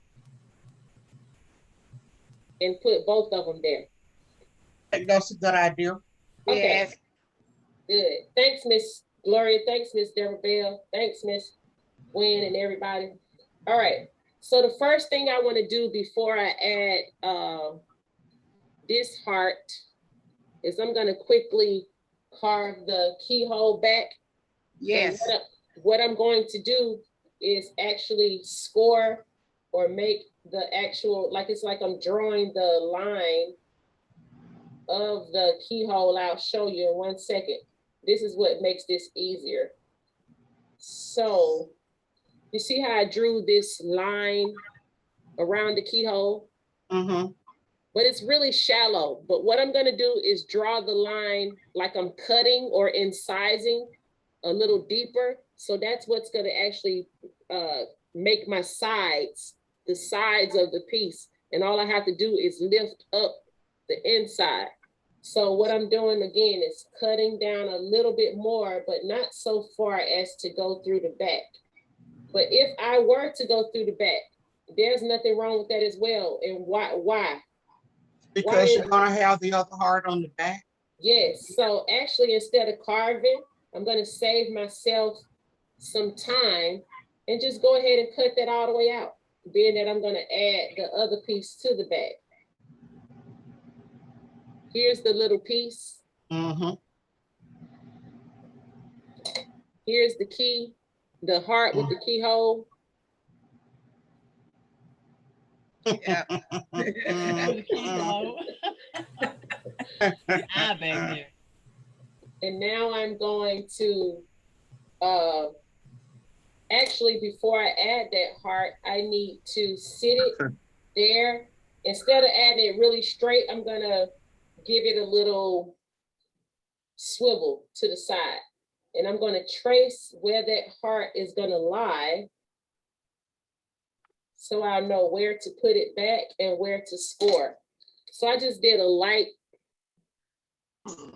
and put both of them there? I think that's a good idea. Okay. Yes. Good. Thanks, Miss Gloria. Thanks, Miss Deborah Bell. Thanks, Miss Gwen and everybody. All right. So the first thing I want to do before I add this heart is I'm going to quickly carve the keyhole back. Yes. And what I'm going to do is actually score or make the actual, it's like I'm drawing the line of the keyhole. I'll show you in 1 second. This is what makes this easier. So you see how I drew this line around the keyhole? Mm-hmm. But it's really shallow. But what I'm gonna do is draw the line like I'm cutting or incising a little deeper. So that's what's gonna actually make my sides, the sides of the piece. And all I have to do is lift up the inside. So what I'm doing again is cutting down a little bit more, but not so far as to go through the back. But if I were to go through the back, there's nothing wrong with that as well. And why? Because you're gonna have the other heart on the back? Yes, so actually instead of carving, I'm gonna save myself some time and just go ahead and cut that all the way out, being that I'm gonna add the other piece to the back. Here's the little piece. Mm-hmm. Here's the key, the heart with the keyhole. Yeah. The keyhole. The eye back there. And now I'm going to Actually, before I add that heart, I need to sit it there. Instead of adding it really straight, I'm gonna give it a little swivel to the side. And I'm gonna trace where that heart is gonna lie, so I know where to put it back and where to score. So I just did a light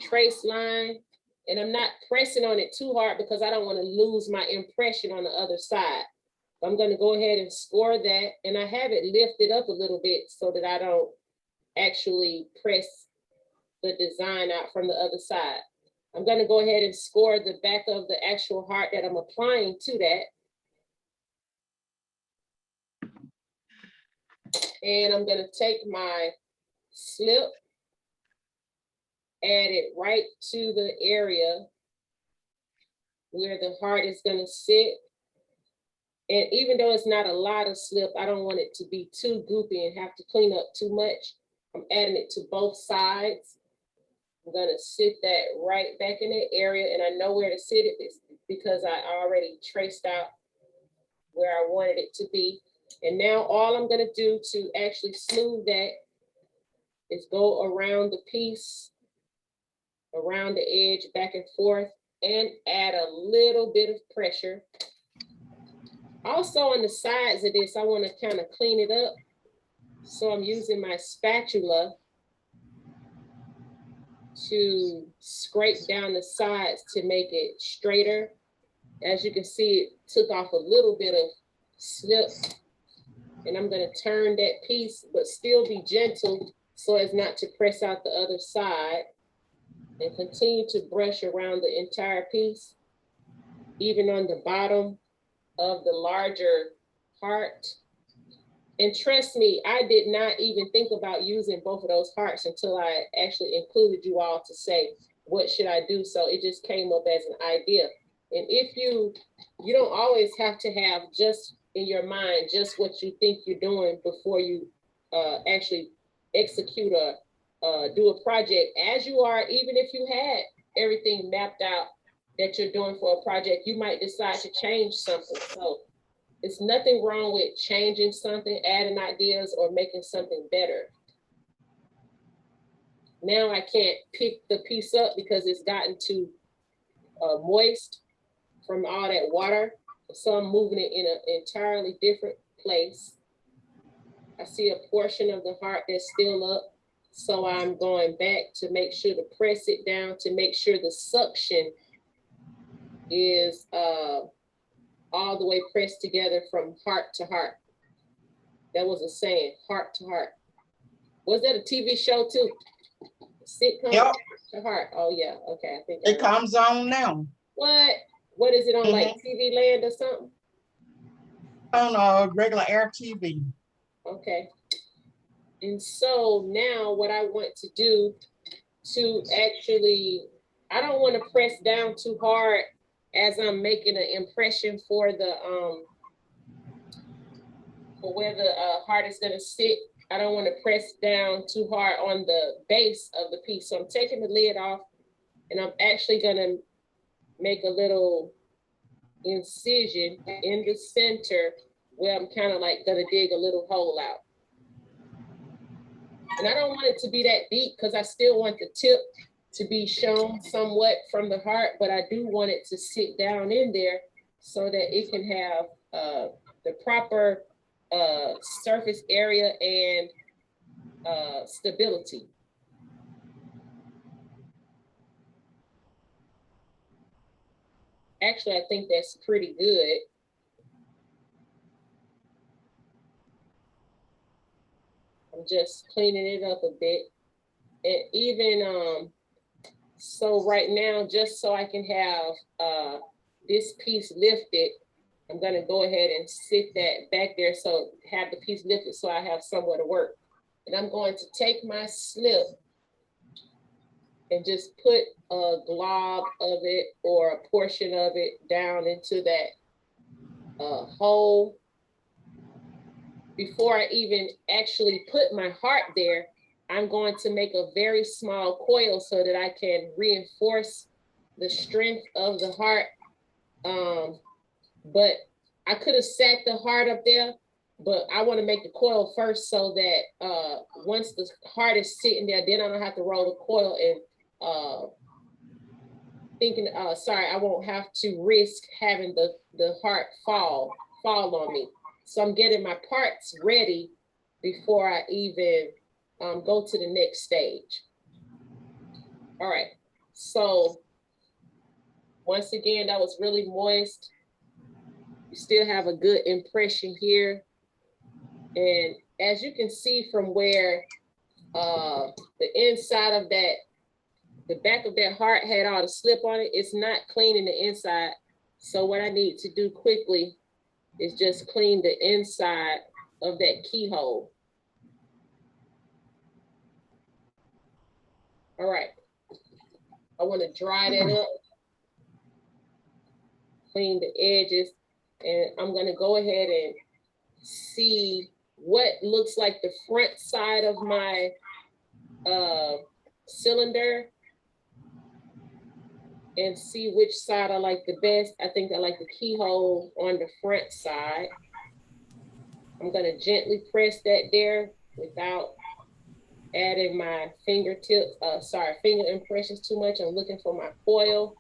trace line, and I'm not pressing on it too hard because I don't want to lose my impression on the other side. I'm going to go ahead and score that, and I have it lifted up a little bit so that I don't actually press the design out from the other side. I'm going to go ahead and score the back of the actual heart that I'm applying to that. And I'm going to take my slip, add it right to the area where the heart is going to sit. And even though it's not a lot of slip, I don't want it to be too goopy and have to clean up too much. I'm adding it to both sides. I'm going to sit that right back in the area, and I know where to sit it because I already traced out where I wanted it to be. And now all I'm going to do to actually smooth that is go around the piece, around the edge, back and forth, and add a little bit of pressure. Also on the sides of this, I want to kind of clean it up. So I'm using my spatula to scrape down the sides to make it straighter. As you can see, it took off a little bit of slip, and I'm going to turn that piece, but still be gentle so as not to press out the other side, and continue to brush around the entire piece, even on the bottom of the larger heart. And trust me, I did not even think about using both of those hearts until I actually included you all to say, what should I do? So it just came up as an idea. And if you don't always have to have just in your mind, just what you think you're doing before you actually execute or do a project. As you are, even if you had everything mapped out that you're doing for a project, you might decide to change something. So it's nothing wrong with changing something, adding ideas, or making something better. Now I can't pick the piece up because it's gotten too moist from all that water. So I'm moving it in an entirely different place. I see a portion of the heart that's still up. So I'm going back to make sure to press it down to make sure the suction is all the way pressed together from heart to heart. That was a saying, heart to heart. Was that a TV show too? Sitcom, Yep. Heart to heart. Oh yeah, okay. I think It comes on now. What is it on, like TV Land or something? On regular air TV. Okay. And so now what I want to do to actually, I don't want to press down too hard as I'm making an impression for the for where the heart is gonna sit. I don't want to press down too hard on the base of the piece. So I'm taking the lid off, and I'm actually gonna make a little incision in the center where I'm kind of like gonna dig a little hole out. And I don't want it to be that deep because I still want the tip to be shown somewhat from the heart, but I do want it to sit down in there so that it can have the proper surface area and stability. Actually, I think that's pretty good. I'm just cleaning it up a bit. And even, so right now, just so I can have this piece lifted, I'm gonna go ahead and sit that back there, so have the piece lifted so I have somewhere to work. And I'm going to take my slip and just put a glob of it or a portion of it down into that hole. Before I even actually put my heart there, I'm going to make a very small coil so that I can reinforce the strength of the heart But I could have sat the heart up there, but I want to make the coil first so that once the heart is sitting there, then I don't have to roll the coil and thinking, sorry, I won't have to risk having the heart fall on me. So I'm getting my parts ready before I even go to the next stage. All right, so once again, that was really moist. You still have a good impression here. And as you can see from where the inside of that, the back of that heart had all the slip on it, it's not cleaning the inside. So what I need to do quickly is just clean the inside of that keyhole. All right, I want to dry that up, clean the edges, and I'm going to go ahead and see what looks like the front side of my cylinder and see which side I like the best. I think I like the keyhole on the front side. I'm going to gently press that there without adding my finger impressions too much. I'm looking for my foil.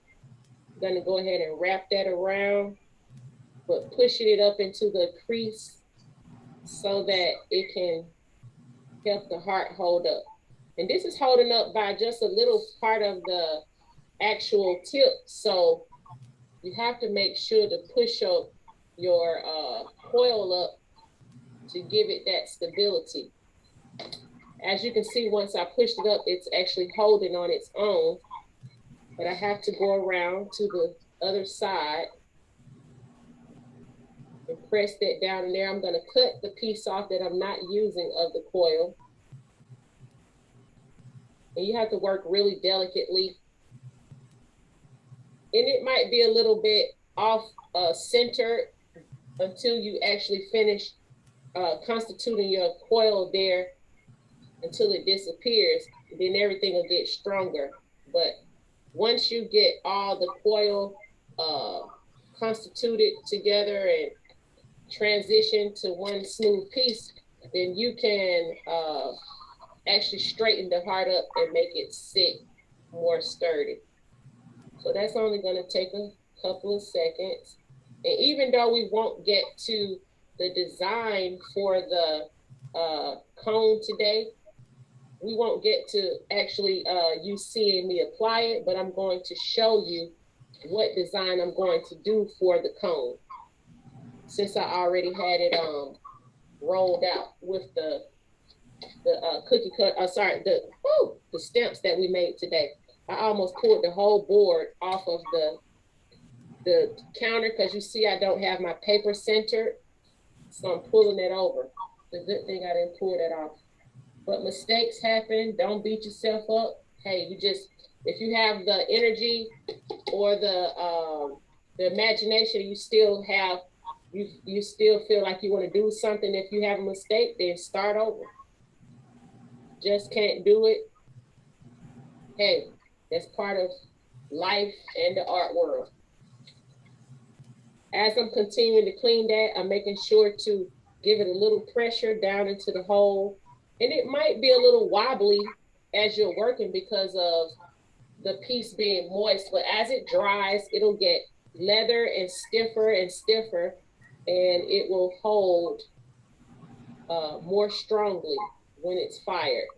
I'm going to go ahead and wrap that around, but pushing it up into the crease so that it can help the heart hold up. And this is holding up by just a little part of the actual tip. So you have to make sure to push your coil up to give it that stability. As you can see, once I pushed it up, it's actually holding on its own, but I have to go around to the other side and press that down in there. I'm going to cut the piece off that I'm not using of the coil. And you have to work really delicately. And it might be a little bit off center until you actually finish constituting your coil there until it disappears. Then everything will get stronger. But once you get all the coil constituted together and transition to one smooth piece, then you can actually straighten the heart up and make it sit more sturdy. So that's only going to take a couple of seconds. And even though we won't get to the design for the cone today, we won't get to actually you seeing me apply it, but I'm going to show you what design I'm going to do for the cone, since I already had it rolled out with the cookie cut, the stamps that we made today. I almost pulled the whole board off of the counter because you see I don't have my paper centered. So I'm pulling it over. The good thing I didn't pull that off. But mistakes happen. Don't beat yourself up. Hey, if you have the energy or the imagination, you still feel like you want to do something. If you have a mistake, then start over. Just can't do it. Hey, that's part of life and the art world. As I'm continuing to clean that, I'm making sure to give it a little pressure down into the hole. And it might be a little wobbly as you're working because of the piece being moist, but as it dries, it'll get leather and stiffer, and it will hold more strongly when it's fired.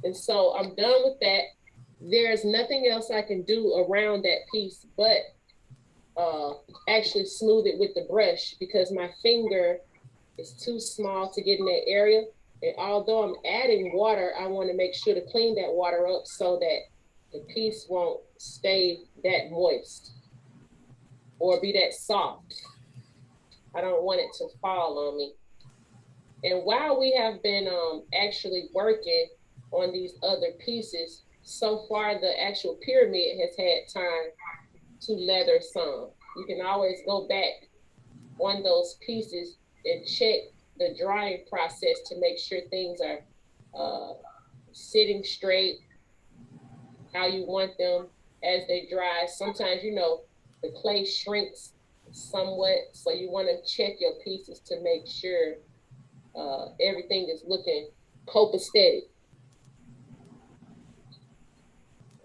And so I'm done with that. There's nothing else I can do around that piece but actually smooth it with the brush because my finger is too small to get in that area. And although I'm adding water, I want to make sure to clean that water up so that the piece won't stay that moist or be that soft. I don't want it to fall on me. And while we have been actually working on these other pieces, so far the actual pyramid has had time to leather some. You can always go back on those pieces and check the drying process to make sure things are sitting straight, how you want them as they dry. Sometimes, you know, the clay shrinks somewhat, so you want to check your pieces to make sure everything is looking copacetic.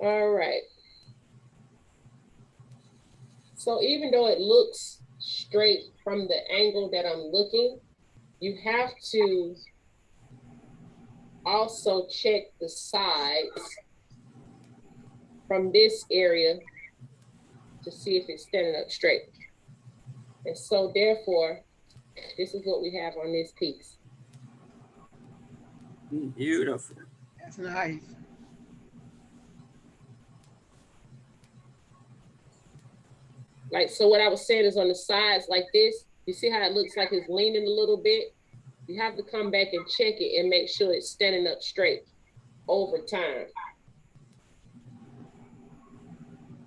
All right. So even though it looks straight from the angle that I'm looking, you have to also check the sides from this area to see if it's standing up straight. And so therefore, this is what we have on this piece. Beautiful. That's nice. Like, so what I was saying is on the sides like this, you see how it looks like it's leaning a little bit? You have to come back and check it and make sure it's standing up straight over time.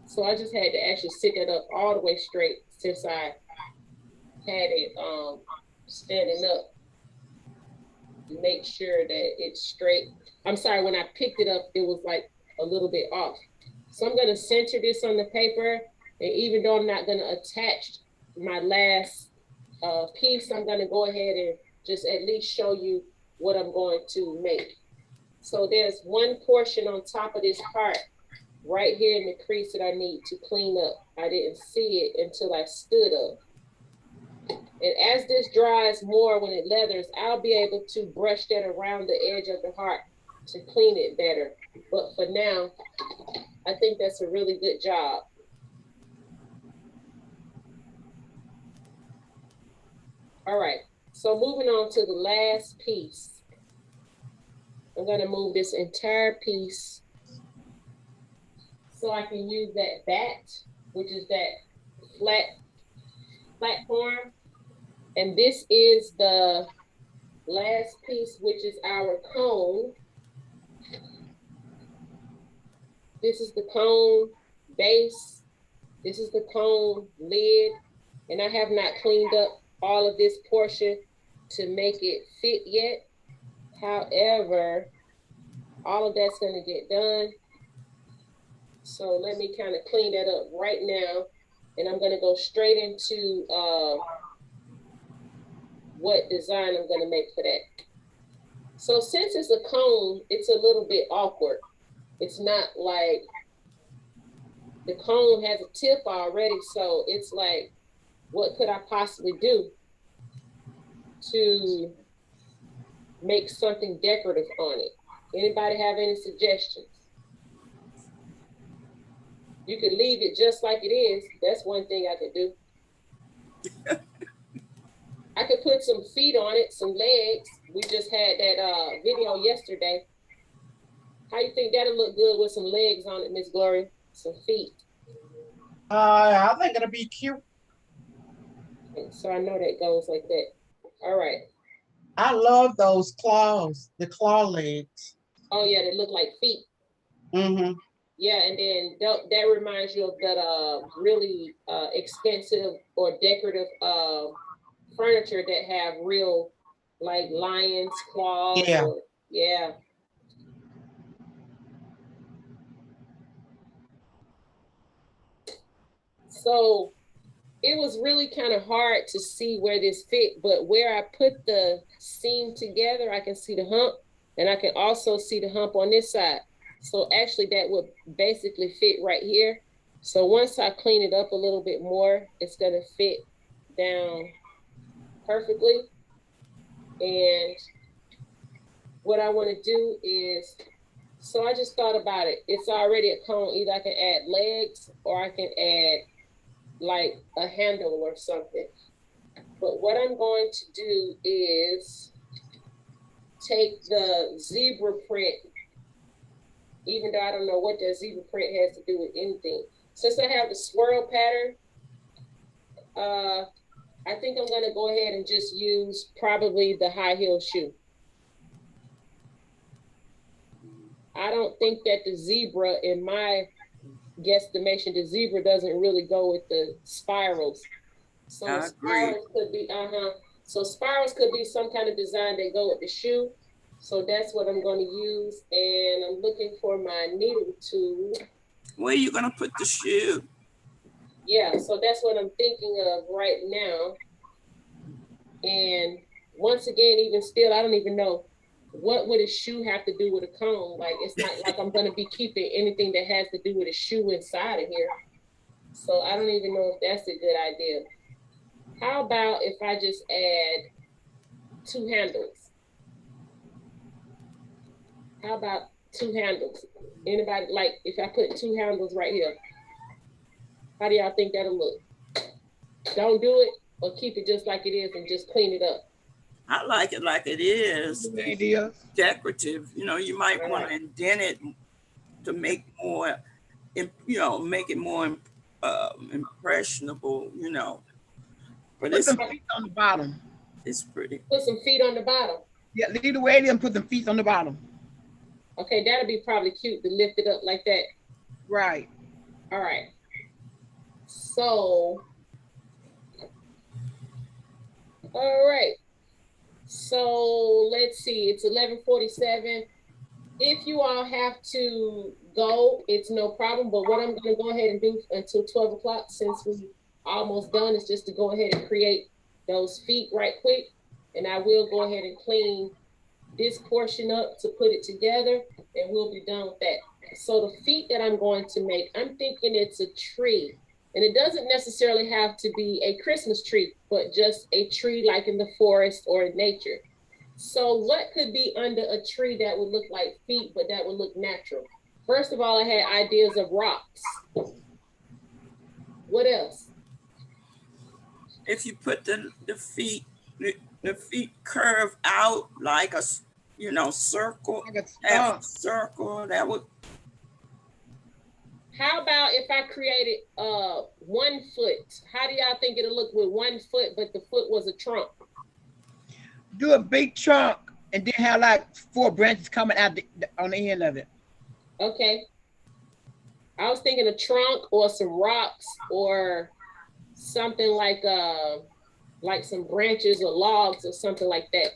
So I just had to actually sit it up all the way straight since I had it standing up to make sure that it's straight. I'm sorry, when I picked it up, it was like a little bit off. So I'm gonna center this on the paper, and even though I'm not gonna attach my last piece, I'm gonna go ahead and just at least show you what I'm going to make. So there's one portion on top of this part right here in the crease that I need to clean up. I didn't see it until I stood up. And as this dries more, when it leathers, I'll be able to brush that around the edge of the heart to clean it better. But for now, I think that's a really good job. All right, so moving on to the last piece. I'm gonna move this entire piece so I can use that bat, which is that flat platform. And this is the last piece, which is our cone. This is the cone base. This is the cone lid. And I have not cleaned up all of this portion to make it fit yet. However, all of that's gonna get done. So let me kind of clean that up right now. And I'm gonna go straight into what design I'm gonna make for that. So since it's a cone, it's a little bit awkward. It's not like the cone has a tip already, so it's like, what could I possibly do to make something decorative on it? Anybody have any suggestions? You could leave it just like it is. That's one thing I could do. I could put some feet on it, some legs. We just had that video yesterday. How you think that'll look good with some legs on it, Miss Gloria? Some feet. I think it'll be cute. So I know that goes like that. All right. I love those claws, the claw legs. Oh yeah, they look like feet. Mm-hmm. Yeah, and then that reminds you of that really expensive or decorative furniture that have real like lions claws. Yeah. Yeah. So it was really kind of hard to see where this fit, but where I put the seam together, I can see the hump, and I can also see the hump on this side. So actually that would basically fit right here. So once I clean it up a little bit more, it's gonna fit down perfectly. And what I wanna do is, so I just thought about it. It's already a cone. Either I can add legs or I can add like a handle or something. But what I'm going to do is take the zebra print, even though I don't know what that zebra print has to do with anything. Since I have the swirl pattern, I think I'm gonna go ahead and just use probably the high heel shoe. I don't think that the zebra, in my guesstimation, the zebra doesn't really go with the spirals. So spirals could be, so spirals could be some kind of design that go with the shoe. So that's what I'm going to use. And I'm looking for my needle tool. Where are you gonna put the shoe? Yeah, so that's what I'm thinking of right now. And once again, even still, I don't even know what would a shoe have to do with a cone. Like, it's not like I'm gonna be keeping anything that has to do with a shoe inside of here. So I don't even know if that's a good idea. How about if I just add 2 handles? How about 2 handles? Anybody, like, if I put 2 handles right here, how do y'all think that'll look? Don't do it, or keep it just like it is and just clean it up? I like it like it is. Good idea. Decorative. You know, you might want to indent it to make more, you know, make it more impressionable. You know, but Put it's some feet on the bottom. it's pretty. Put some feet on the bottom. Yeah, leave the way it is and put some feet on the bottom. Okay, that'll be probably cute to lift it up like that. Right. All right. So, all right. So let's see, it's 11:47. If you all have to go, it's no problem. But what I'm gonna go ahead and do until 12 o'clock, since we almost done, is just to go ahead and create those feet right quick. And I will go ahead and clean this portion up to put it together, and we'll be done with that. So the feet that I'm going to make, I'm thinking it's a tree. And it doesn't necessarily have to be a Christmas tree, but just a tree like in the forest or in nature. So what could be under a tree that would look like feet, but that would look natural? First of all, I had ideas of rocks. What else? If you put the feet curve out like a, you know, circle, Like a half stump. circle, that would. How about if I created 1 foot? How do y'all think it'll look with 1 foot, but the foot was a trunk? Do a big trunk and then have like 4 branches coming out on the end of it. Okay. I was thinking a trunk or some rocks or something like some branches or logs or something like that.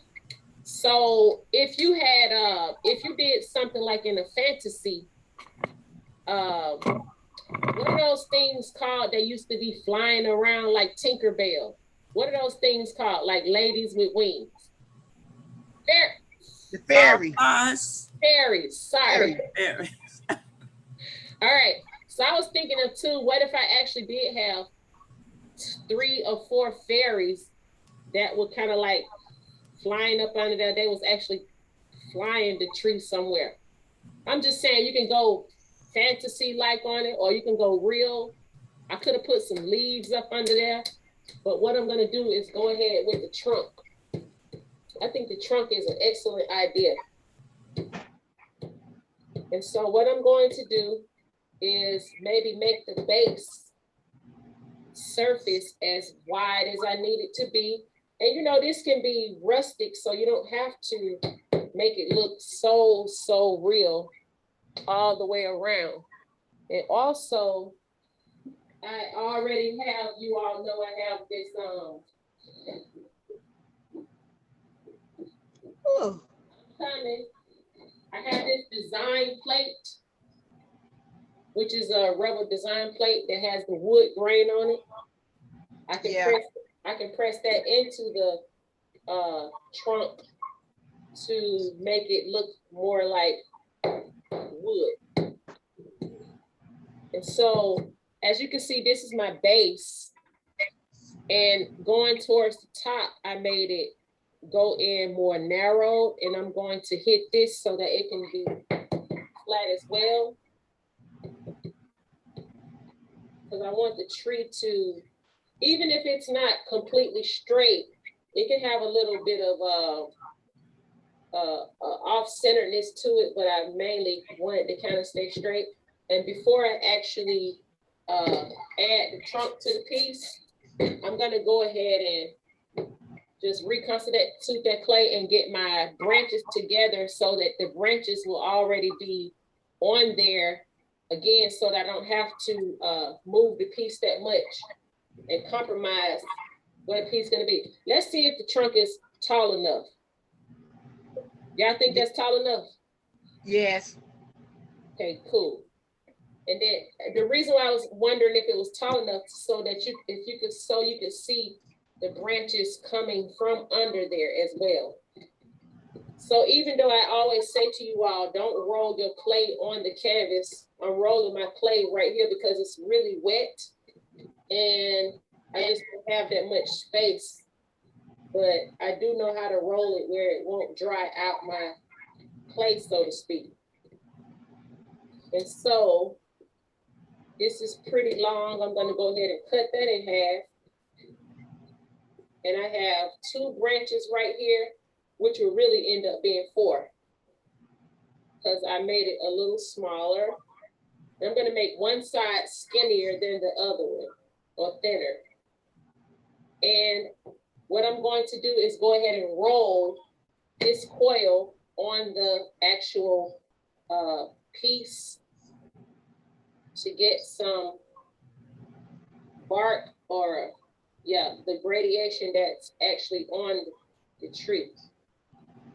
So if you had if you did something like in a fantasy, what are those things called that used to be flying around like Tinkerbell? What are those things called? Like ladies with wings? The fairy. Fairies, sorry. Fairy. All right, so I was thinking of 2. What if I actually did have 3 or 4 fairies that were kind of like flying up under there? They was actually flying the tree somewhere. I'm just saying you can go fantasy-like on it, or you can go real. I could have put some leaves up under there, but what I'm gonna do is go ahead with the trunk. I think the trunk is an excellent idea. And so what I'm going to do is maybe make the base surface as wide as I need it to be. And you know, this can be rustic, so you don't have to make it look so real all the way around. And also, I already have, you all know I have this, coming. I have this design plate, which is a rubber design plate that has the wood grain on it. I can press that into the trunk to make it look more like wood. And so, as you can see, this is my base. And going towards the top, I made it go in more narrow, and I'm going to hit this so that it can be flat as well. Because I want the tree to, even if it's not completely straight, it can have a little bit of off-centeredness to it, but I mainly want it to kind of stay straight. And before I actually add the trunk to the piece, I'm gonna go ahead and just reconstitute that clay and get my branches together so that the branches will already be on there again, so that I don't have to move the piece that much and compromise what the piece is gonna be. Let's see if the trunk is tall enough. Y'all think that's tall enough? Yes. Okay, cool. And then the reason why I was wondering if it was tall enough so that you could see the branches coming from under there as well. So even though I always say to you all, don't roll your clay on the canvas, I'm rolling my clay right here because it's really wet and I just don't have that much space. But I do know how to roll it where it won't dry out my clay, so to speak. And so this is pretty long. I'm going to go ahead and cut that in half. And I have 2 branches right here, which will really end up being 4 because I made it a little smaller. I'm going to make one side skinnier than the other one, or thinner. And what I'm going to do is go ahead and roll this coil on the actual piece to get some bark or, yeah, the radiation that's actually on the tree.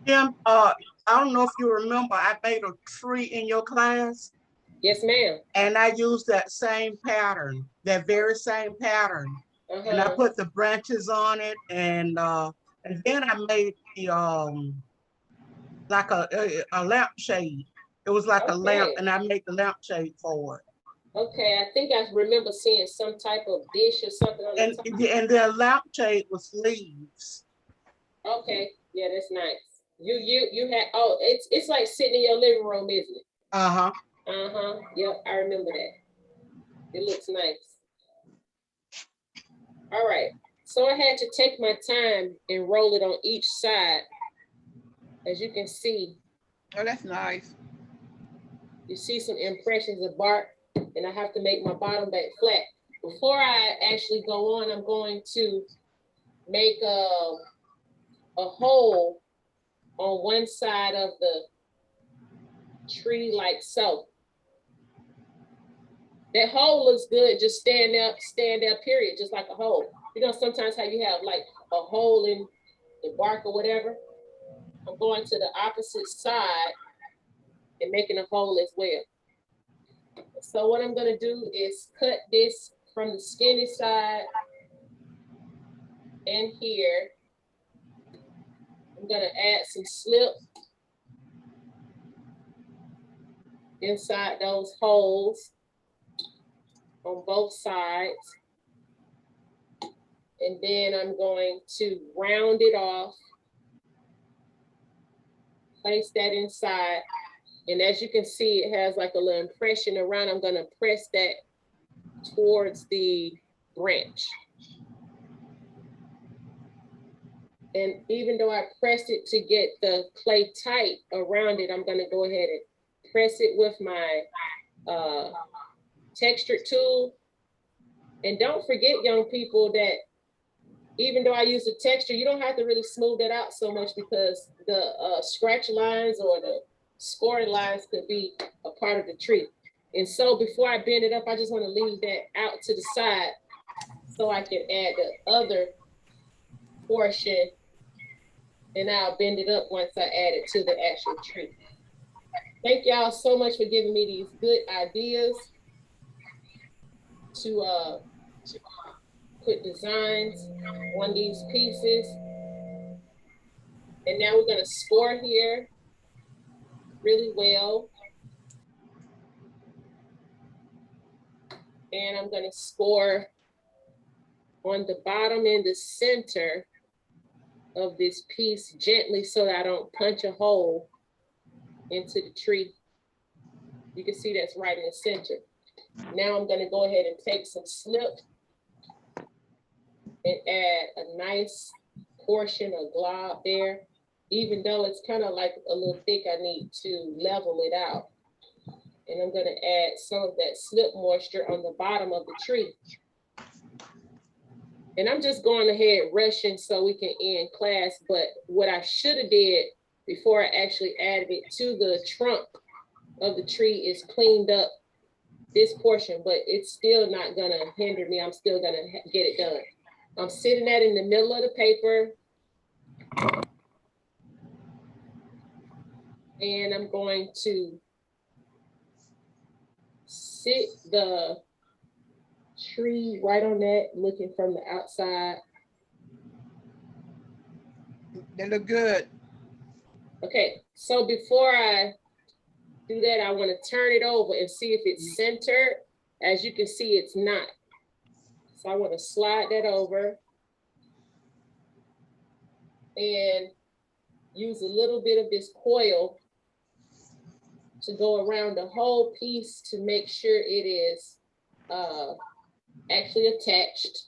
Kim, I don't know if you remember, I made a tree in your class. Yes, ma'am. And I used that same pattern, that very same pattern. And I put the branches on it, and then I made the like a lampshade. It was like a lamp, and I made the lampshade for it. Okay, I think I remember seeing some type of dish or something on the top. And the lampshade was leaves. Okay, yeah, that's nice. You had, oh, it's like sitting in your living room, isn't it? Uh-huh. Uh-huh. Yep, I remember that. It looks nice. All right. So I had to take my time and roll it on each side. As you can see. Oh, that's nice. You see some impressions of bark, and I have to make my bottom back flat. Before I actually go on, I'm going to make a hole on one side of the tree like so. That hole looks good, just stand there, period, just like a hole. You know, sometimes how you have like a hole in the bark or whatever. I'm going to the opposite side and making a hole as well. So what I'm gonna do is cut this from the skinny side and here. I'm gonna add some slip inside those holes on both sides. And then I'm going to round it off, place that inside. And as you can see, it has like a little impression around. I'm gonna press that towards the branch. And even though I pressed it to get the clay tight around it, I'm gonna go ahead and press it with my texture tool. And don't forget, young people, that even though I use the texture, you don't have to really smooth it out so much because the scratch lines or the scoring lines could be a part of the tree. And so before I bend it up, I just want to leave that out to the side so I can add the other portion, and I'll bend it up once I add it to the actual tree. Thank y'all so much for giving me these good ideas to put designs on these pieces. And now we're gonna score here really well. And I'm gonna score on the bottom and the center of this piece gently so that I don't punch a hole into the tree. You can see that's right in the center. Now I'm gonna go ahead and take some slip and add a nice portion of glob there. Even though it's kind of like a little thick, I need to level it out. And I'm gonna add some of that slip moisture on the bottom of the tree. And I'm just going ahead rushing so we can end class, but what I should have did before I actually added it to the trunk of the tree is cleaned up this portion, but it's still not gonna hinder me. I'm still gonna get it done. I'm sitting that in the middle of the paper. And I'm going to sit the tree right on that, looking from the outside. They look good. Okay, so before I do that, I want to turn it over and see if it's centered. As you can see, it's not. So I want to slide that over and use a little bit of this coil to go around the whole piece to make sure it is actually attached.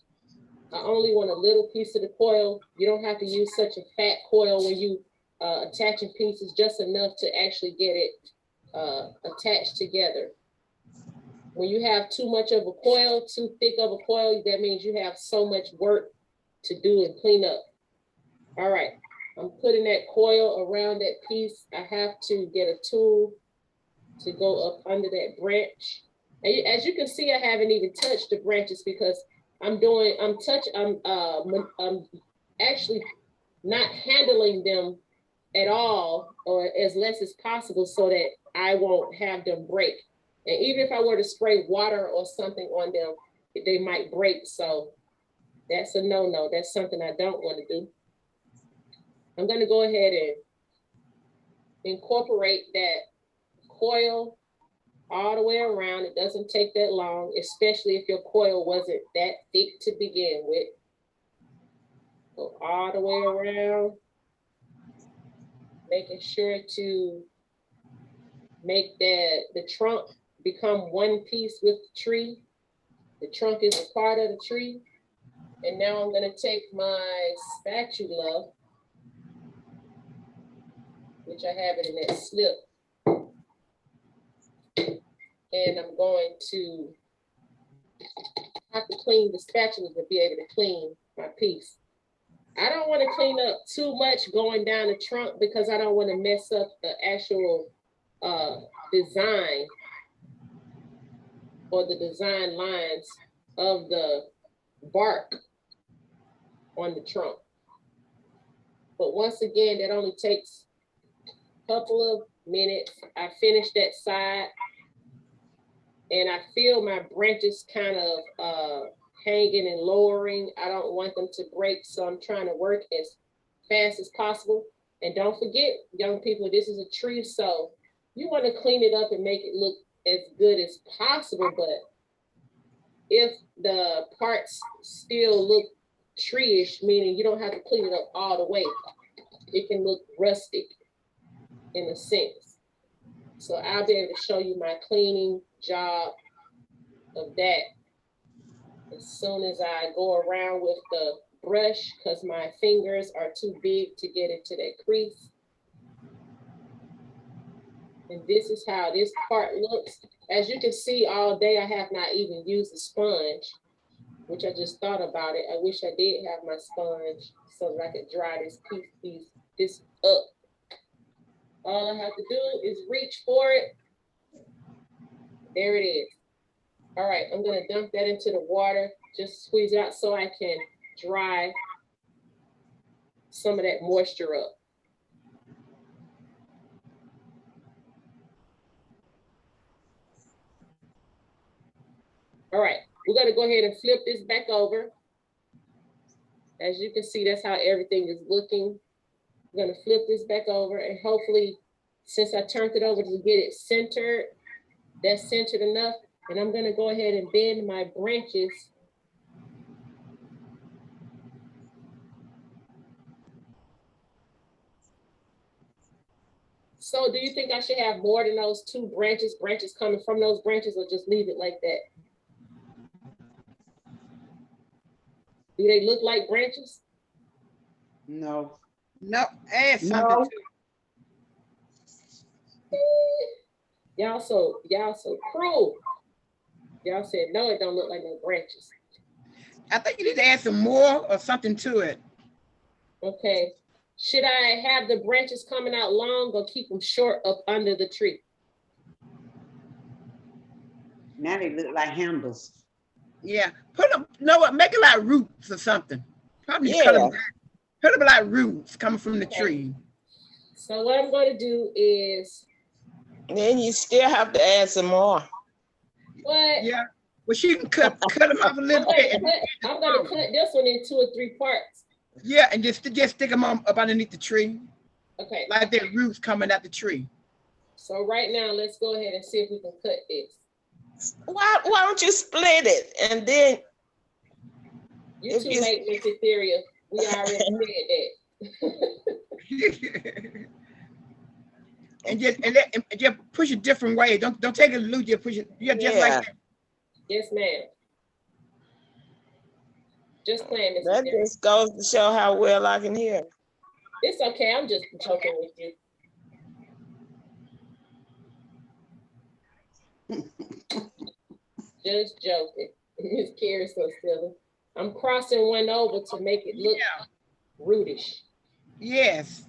I only want a little piece of the coil. You don't have to use such a fat coil when you attaching pieces, just enough to actually get it attached together. When you have too much of a coil, too thick of a coil, that means you have so much work to do and clean up. All right, I'm putting that coil around that piece. I have to get a tool to go up under that branch. And as you can see, I haven't even touched the branches because I'm actually not handling them at all, or as less as possible, so that I won't have them break. And even if I were to spray water or something on them, they might break. So that's a no-no. That's something I don't want to do. I'm going to go ahead and incorporate that coil all the way around. It doesn't take that long, especially if your coil wasn't that thick to begin with. Go all the way around, making sure to make the trunk become one piece with the tree. The trunk is a part of the tree. And now I'm going to take my spatula, which I have it in that slip, and I'm going to have to clean the spatula to be able to clean my piece. I don't want to clean up too much going down the trunk because I don't want to mess up the actual design or the design lines of the bark on the trunk. But once again, that only takes a couple of minutes. I finished that side and I feel my branches kind of hanging and lowering. I don't want them to break, so I'm trying to work as fast as possible. And don't forget, young people, this is a tree, so you want to clean it up and make it look as good as possible. But if the parts still look tree-ish, meaning you don't have to clean it up all the way, it can look rustic in a sense. So I'll be able to show you my cleaning job of that as soon as I go around with the brush, because my fingers are too big to get into that crease. And this is how this part looks. As you can see, all day I have not even used a sponge, which I just thought about it. I wish I did have my sponge so that I could dry this up. All I have to do is reach for it. There it is. All right, I'm gonna dump that into the water, just squeeze it out so I can dry some of that moisture up. All right, we're gonna go ahead and flip this back over. As you can see, that's how everything is looking. I'm gonna flip this back over, and hopefully, since I turned it over to get it centered, that's centered enough. And I'm gonna go ahead and bend my branches. So do you think I should have more than those two branches coming from those branches, or just leave it like that? Do they look like branches? No. No, add something No. to it. Y'all so cruel. Y'all said, no, it don't look like no branches. I think you need to add some more or something to it. Okay. Should I have the branches coming out long or keep them short up under the tree? Now they look like handles. Yeah, put them, you know what, make it like roots or something. Probably Yeah. cut them like roots coming from the tree. So what I'm going to do is, Then you still have to add some more. What? Yeah. Well, she can cut them off a little bit. I'm gonna cut this one in 2 or 3 parts. Yeah, and just stick them on up underneath the tree. Okay. Like their roots coming out the tree. So right now, let's go ahead and see if we can cut this. Why don't you split it and then You too late, Miss Etheria. We already said that. and just push it different way. Don't take it loose. Just push it. Yeah, just like that. Yes, ma'am. Just playing, Miss that Etheria. just goes to show how well I can hear. It's okay. I'm just joking with you. Just joking. Miss Carrie's so silly. I'm crossing one over to make it look rootish. Yes.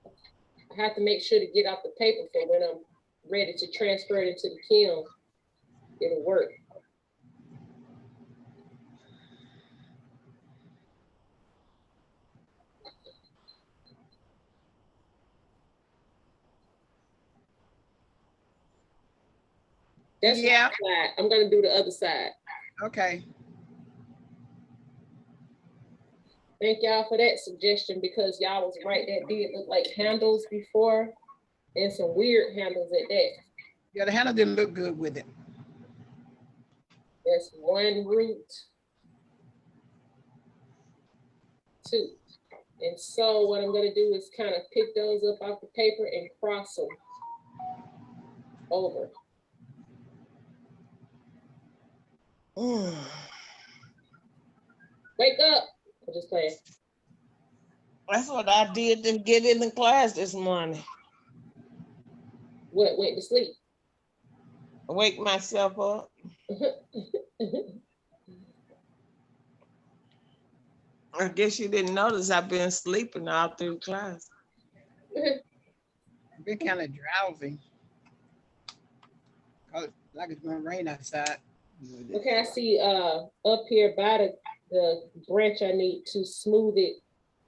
I have to make sure to get out the paper for when I'm ready to transfer it into the kiln. It'll work. That's one side. I'm gonna do the other side. Okay. Thank y'all for that suggestion, because y'all was right. That did look like handles before, and some weird handles at that. Yeah, the handle didn't look good with it. That's 1 root, 2. And so what I'm gonna do is kind of pick those up off the paper and cross them over. Wake up. I'm just playing. That's what I did to get in the class this morning. What, went to sleep? Wake myself up. I guess you didn't notice I've been sleeping all through class. I've been kind of drowsy. Like it's gonna rain outside. Okay, I see up here by the branch I need to smooth it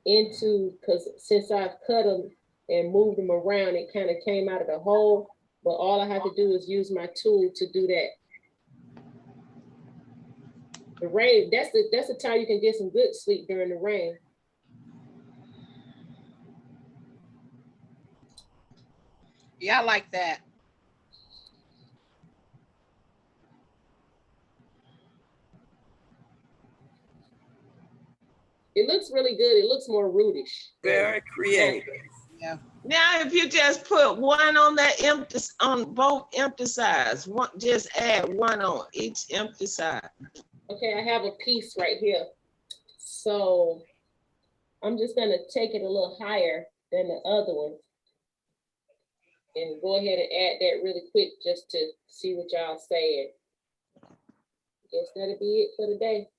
into, because since I've cut them and moved them around, it kind of came out of the hole. But all I have to do is use my tool to do that. The rain, that's the time you can get some good sleep during the rain. Yeah, I like that. It looks really good. It looks more rootish. Very creative. Yeah. Now, if you just put one on that empty, on both empty sides, just add one on each empty side. Okay, I have a piece right here. So I'm just gonna take it a little higher than the other one and go ahead and add that really quick just to see what y'all saying. Guess that'll be it for the day.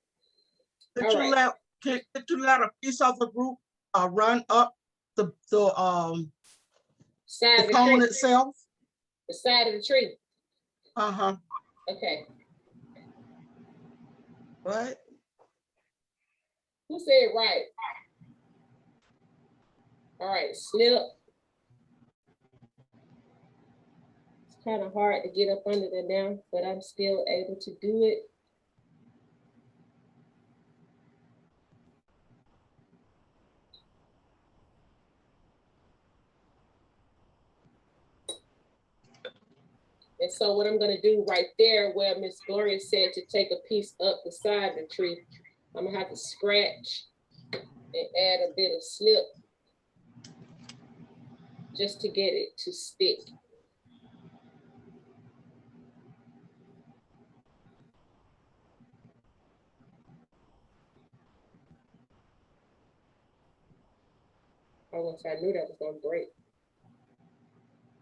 Could you let a piece of the group run up the side of the cone tree itself? The side of the tree. Uh-huh. Okay. What? Who said right? All right, snip. It's kind of hard to get up under there now, but I'm still able to do it. And so what I'm gonna do right there, where Miss Gloria said to take a piece up the side of the tree, I'm gonna have to scratch and add a bit of snip just to get it to stick. Once I knew that was gonna break.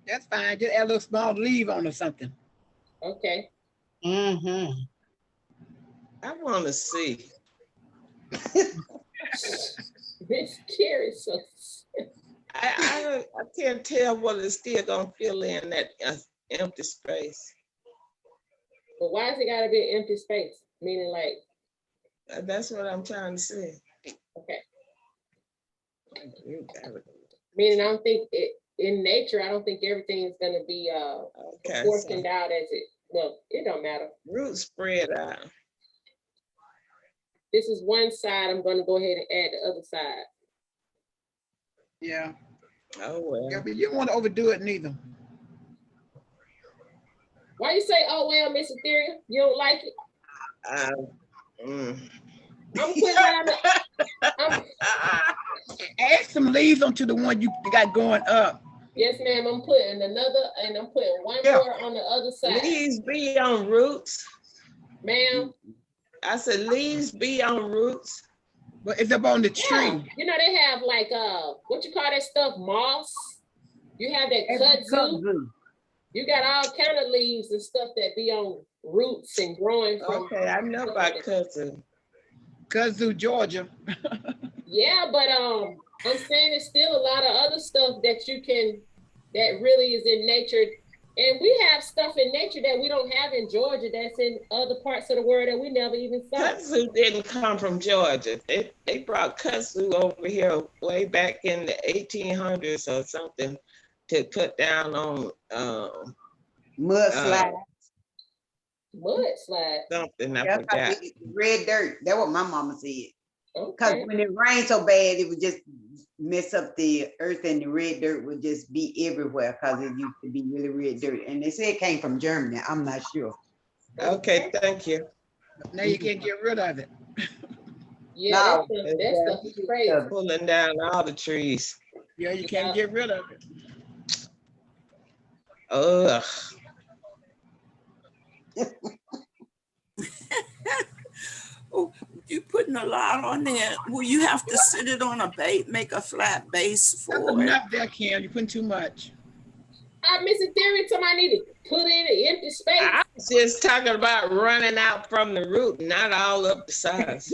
That's fine. Just add a little small leaf on or something. Okay. Mm-hmm. I want to see. Miss Carrie, so I can't tell what it's still gonna fill in that empty space. But why is it gotta be an empty space? Meaning like. That's what I'm trying to say. Okay. Meaning I don't think in nature, I don't think everything is gonna be Okay, proportioned out as it, well, it don't matter. Roots spread out. This is one side, I'm gonna go ahead and add the other side. Yeah. Oh well. Yeah, but you don't want to overdo it neither. Why you say, oh well, Miss Etheria, you don't like it? I'm putting down Add some leaves onto the one you got going up. yes, ma'am, I'm putting another, and I'm putting one Yeah. more on the other side. Leaves be on roots. Ma'am. I said leaves be on roots. But it's up on the tree. Yeah. You know, they have like, what you call that stuff, moss? You have that kudzu. You got all kind of leaves and stuff that be on roots and growing from. Okay, I know about kudzu. Kudzu, Georgia. Yeah, but I'm saying it's still a lot of other stuff that you can, that really is in nature. And we have stuff in nature that we don't have in Georgia that's in other parts of the world that we never even saw. Kudzu didn't come from Georgia. They brought kudzu over here way back in the 1800s or something to put down on Mudslide. Mudslide. Something I That's forgot. red dirt. That's what my mama said. Because Okay. when it rained so bad, it would just mess up the earth and the red dirt would just be everywhere because it used to be really red dirt. And they say it came from Germany. I'm not sure. Okay, thank you. Now you can't get rid of it. Yeah, No, that stuff is crazy. Pulling down all the trees. Yeah, you can't get rid of it. Ugh. Oh, you putting a lot on there. Well, you have to sit it on a base, make a flat base That's for it. enough there, Kim. You're putting too much. Miss Etheria, somebody need to put in an empty space. I was just talking about running out from the root, not all up the sides.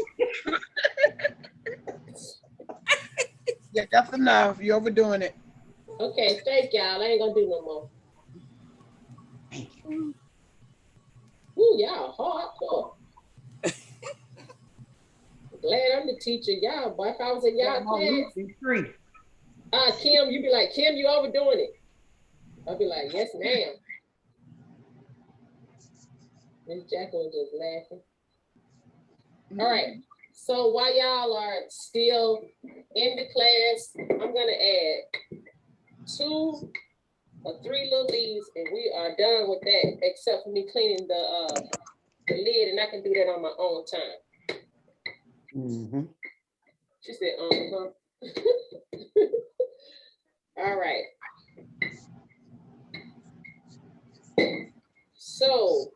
Yeah, that's enough. You're overdoing it. Okay, thank y'all. I ain't gonna do no more. Ooh, y'all hardcore. Glad I'm the teacher. Y'all, boy, if I was in y'all class, Kim, you be like, Kim, you overdoing it. I'll be like, yes, ma'am. Miss Jacqueline just laughing. All right. So while y'all are still in the class, I'm gonna add 2 or 3 little leaves, and we are done with that, except for me cleaning the lid, and I can do that on my own time. She said, All right. So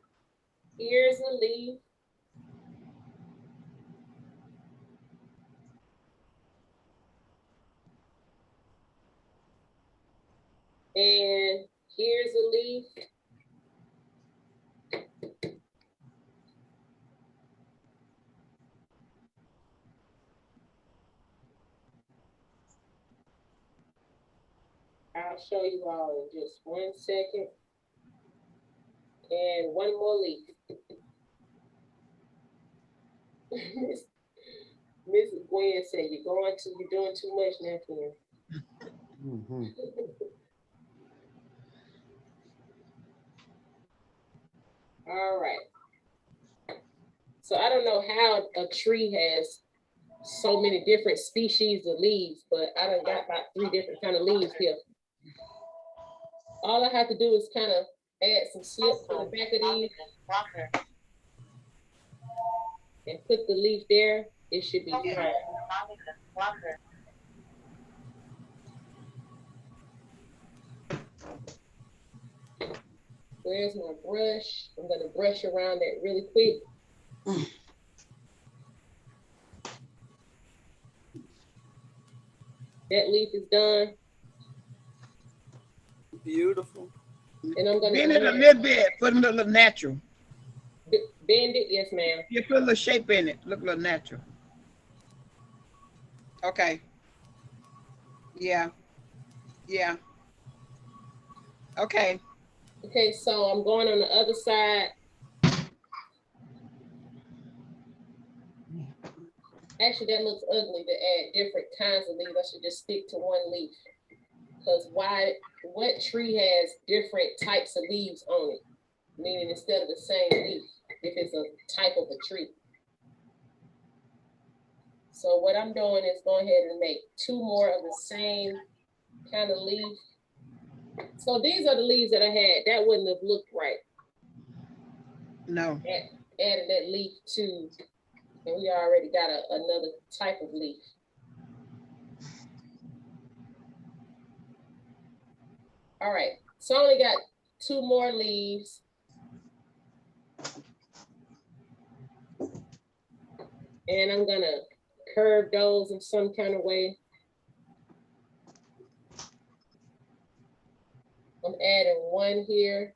here's a leaf. And here's a leaf. I'll show you all in just 1 second. And one more leaf. Mrs. Gwen said, you're doing too much now, Kim. All right. So I don't know how a tree has so many different species of leaves, but I done got about 3 different kind of leaves here. All I have to do is kind of add some slips on the back of these and put the leaf there. It should be fine. Where's my brush? I'm gonna brush around that really quick. That leaf is done. Beautiful. And I'm gonna bend it a little bit, put a little natural. Bend it, yes, ma'am. You put a little shape in it, look a little natural. Okay. Yeah. Yeah. Okay. Okay, so I'm going on the other side. Actually, that looks ugly to add different kinds of leaves. I should just stick to one leaf. Because what tree has different types of leaves on it? Meaning instead of the same leaf, if it's a type of a tree. So what I'm doing is go ahead and make 2 more of the same kind of leaf. So these are the leaves that I had. That wouldn't have looked right. No. Added that leaf too, and we already got another type of leaf. All right, so I only got 2 more leaves. And I'm gonna curve those in some kind of way. I'm adding 1 here.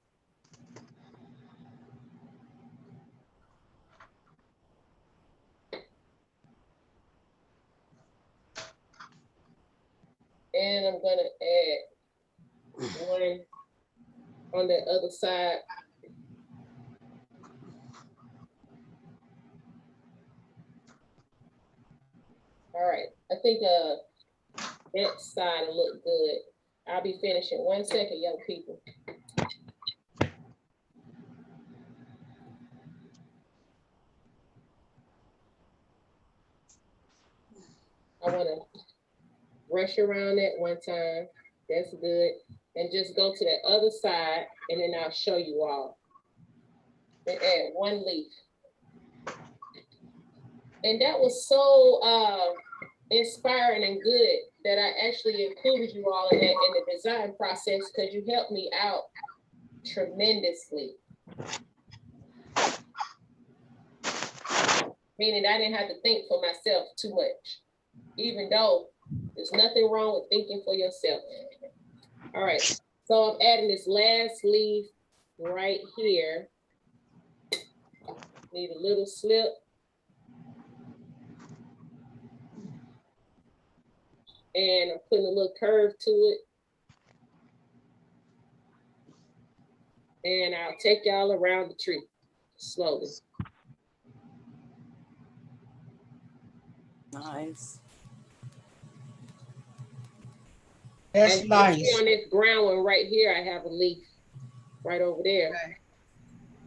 And I'm gonna add 1 on the other side. All right, I think that side will look good. I'll be finishing 1 second, young people. I wanna brush around that 1 time. That's good. And just go to that other side and then I'll show you all. And add 1 leaf. And that was so inspiring and good that I actually included you all in that in the design process because you helped me out tremendously. Meaning I didn't have to think for myself too much, even though there's nothing wrong with thinking for yourself. All right, so I'm adding this last leaf right here. Need a little slip. And I'm putting a little curve to it. And I'll take y'all around the tree slowly. Nice. That's and nice. You see on this brown one right here, I have a leaf right over there. Okay.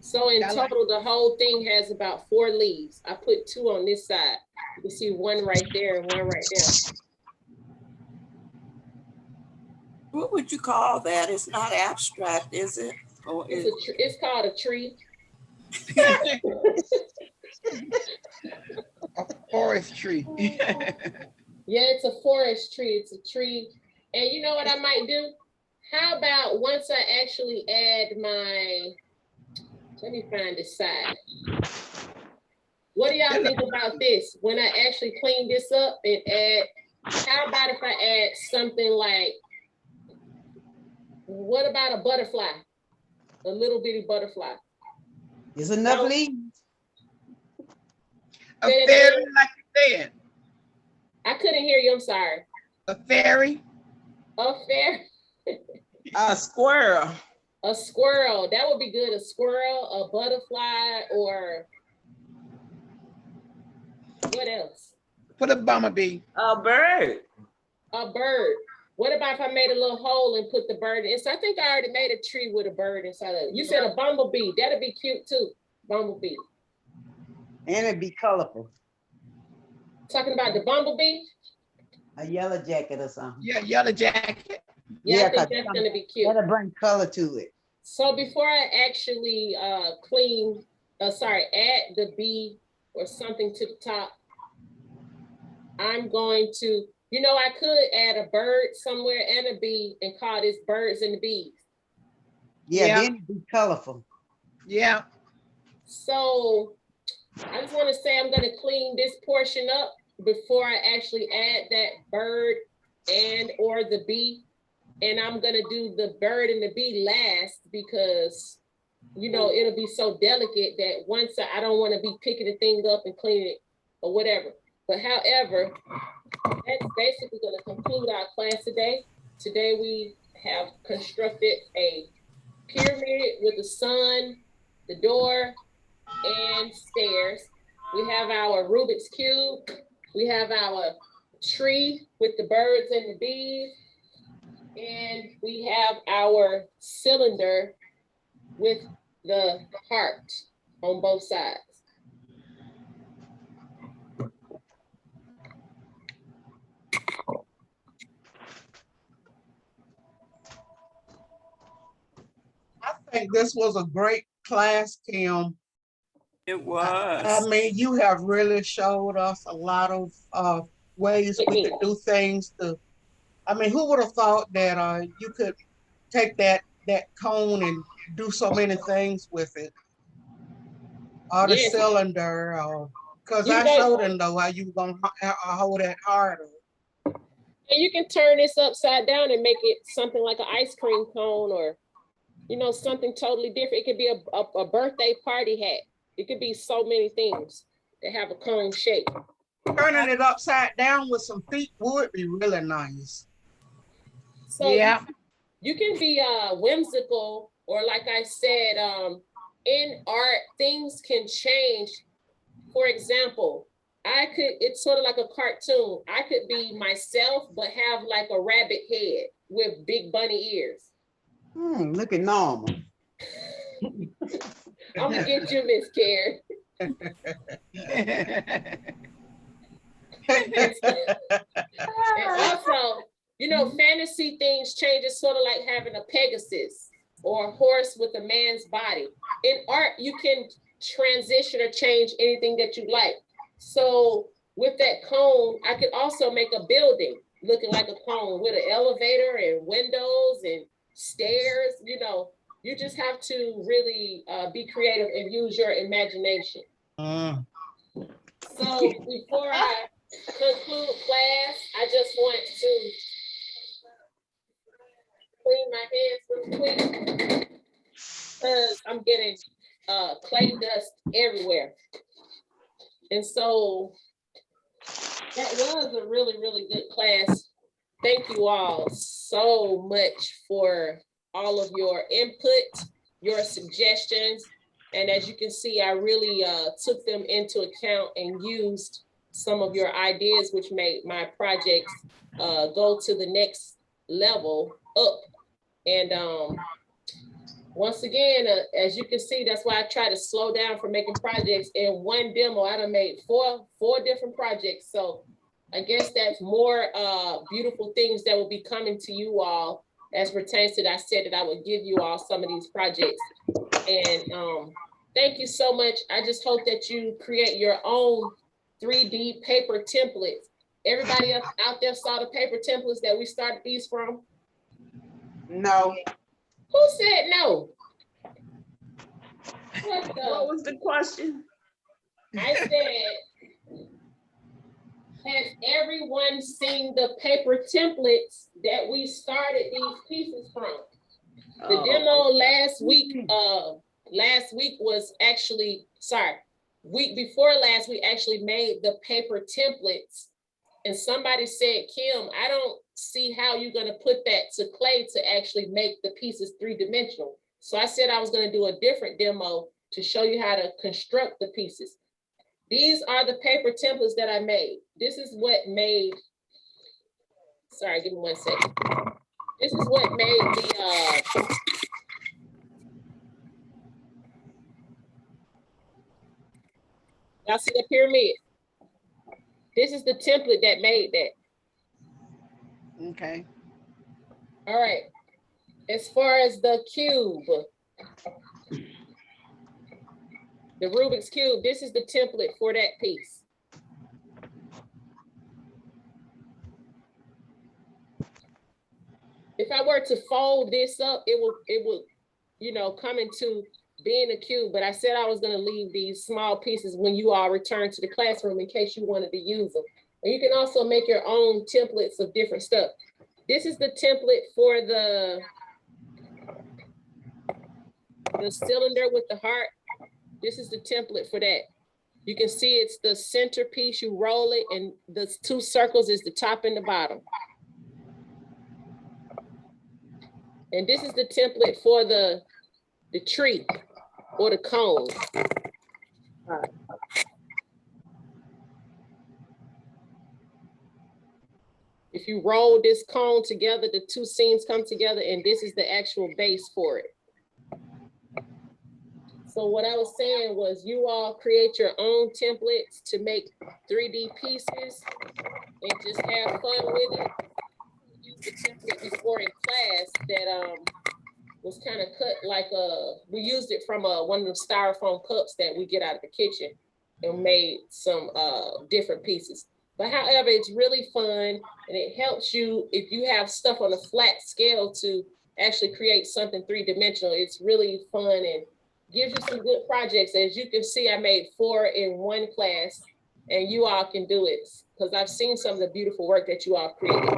So in total, the whole thing has about 4 leaves. I put 2 on this side. You can see 1 right there and 1 right there. What would you call that? It's not abstract, is it? Or It's called a tree. A forest tree. Yeah, it's a forest tree. It's a tree. And you know what I might do? How about once I actually add my, let me find this side. What do y'all think about this? When I actually clean this up and add, how about if I add something like, what about a butterfly? A little bitty butterfly. Is enough leaves? A fairy, like you said. I couldn't hear you, I'm sorry. A fairy. A fairy. A squirrel. A squirrel, that would be good. A squirrel, a butterfly, or what else? Put a bumblebee. A bird. A bird. What about if I made a little hole and put the bird in? So I think I already made a tree with a bird inside of it. You said a bumblebee. That'd be cute too. Bumblebee. And it'd be colorful. Talking about the bumblebee? A yellow jacket or something. Yeah, yellow jacket. Yeah, I think that's gonna be cute. That'll bring color to it. So before I actually add the bee or something to the top, I'm going to, you know, I could add a bird somewhere and a bee and call this birds and the bees. Yeah, then it'd be colorful. Yeah. So I just want to say I'm going to clean this portion up before I actually add that bird and or the bee. And I'm going to do the bird and the bee last because, you know, it'll be so delicate that once I don't want to be picking the thing up and cleaning it or whatever. But however, that's basically going to conclude our class today. Today we have constructed a pyramid with the sun, the door, and stairs. We have our Rubik's Cube. We have our tree with the birds and the bees. And we have our cylinder with the heart on both sides. I think this was a great class, Kim. It was. I mean, you have really showed us a lot of ways we could do things I mean, who would have thought that you could take that cone and do so many things with it? Or the cylinder, because I showed them though how you gonna hold that harder. And you can turn this upside down and make it something like an ice cream cone, or something totally different. It could be a birthday party hat. It could be so many things that have a cone shape. Turning it upside down with some feet would be really nice. So yeah, you can be whimsical, or like I said, in art, things can change. For example, it's sort of like a cartoon. I could be myself, but have like a rabbit head with big bunny ears. Looking normal. I'm gonna get you, Miss Karen. And also, fantasy things change. It's sort of like having a Pegasus or a horse with a man's body. In art, you can transition or change anything that you like. So with that cone, I could also make a building looking like a cone with an elevator and windows and stairs. You just have to really be creative and use your imagination. So before I conclude class, I just want to clean my hands real quick because I'm getting clay dust everywhere. And so that was a really, really good class. Thank you all so much for all of your input, your suggestions. And as you can see, I really took them into account and used some of your ideas, which made my projects go to the next level up. And once again, as you can see, that's why I try to slow down for making projects. In one demo, I done made four different projects. So I guess that's more beautiful things that will be coming to you all as pertains to that. I said that I would give you all some of these projects. And thank you so much. I just hope that you create your own 3D paper templates. Everybody else out there saw the paper templates that we started these from? No. Who said no? What was the question? I said, has everyone seen the paper templates that we started these pieces from? The demo last week was actually, week before last, we actually made the paper templates. And somebody said, Kim, I don't see how you're gonna put that to clay to actually make the pieces 3-dimensional. So I said I was gonna do a different demo to show you how to construct the pieces. These are the paper templates that I made. This is what made, sorry, give me 1 second. This is what made the, y'all see the pyramid? This is the template that made that. Okay. All right. As far as the cube, the Rubik's Cube, this is the template for that piece. If I were to fold this up, it would, come into being a cube, but I said I was gonna leave these small pieces when you all return to the classroom in case you wanted to use them. And you can also make your own templates of different stuff. This is the template for the cylinder with the heart. This is the template for that. You can see it's the centerpiece, you roll it, and the 2 circles is the top and the bottom. And this is the template for the tree or the cone. All right. If you roll this cone together, the two seams come together, and this is the actual base for it. So what I was saying was you all create your own templates to make 3D pieces and just have fun with it. We used the template before in class that was kind of cut like we used it from one of the styrofoam cups that we get out of the kitchen and made some different pieces. But however, it's really fun, and it helps you if you have stuff on a flat scale to actually create something three-dimensional. It's really fun and gives you some good projects. As you can see, I made 4 in one class, and you all can do it because I've seen some of the beautiful work that you all created.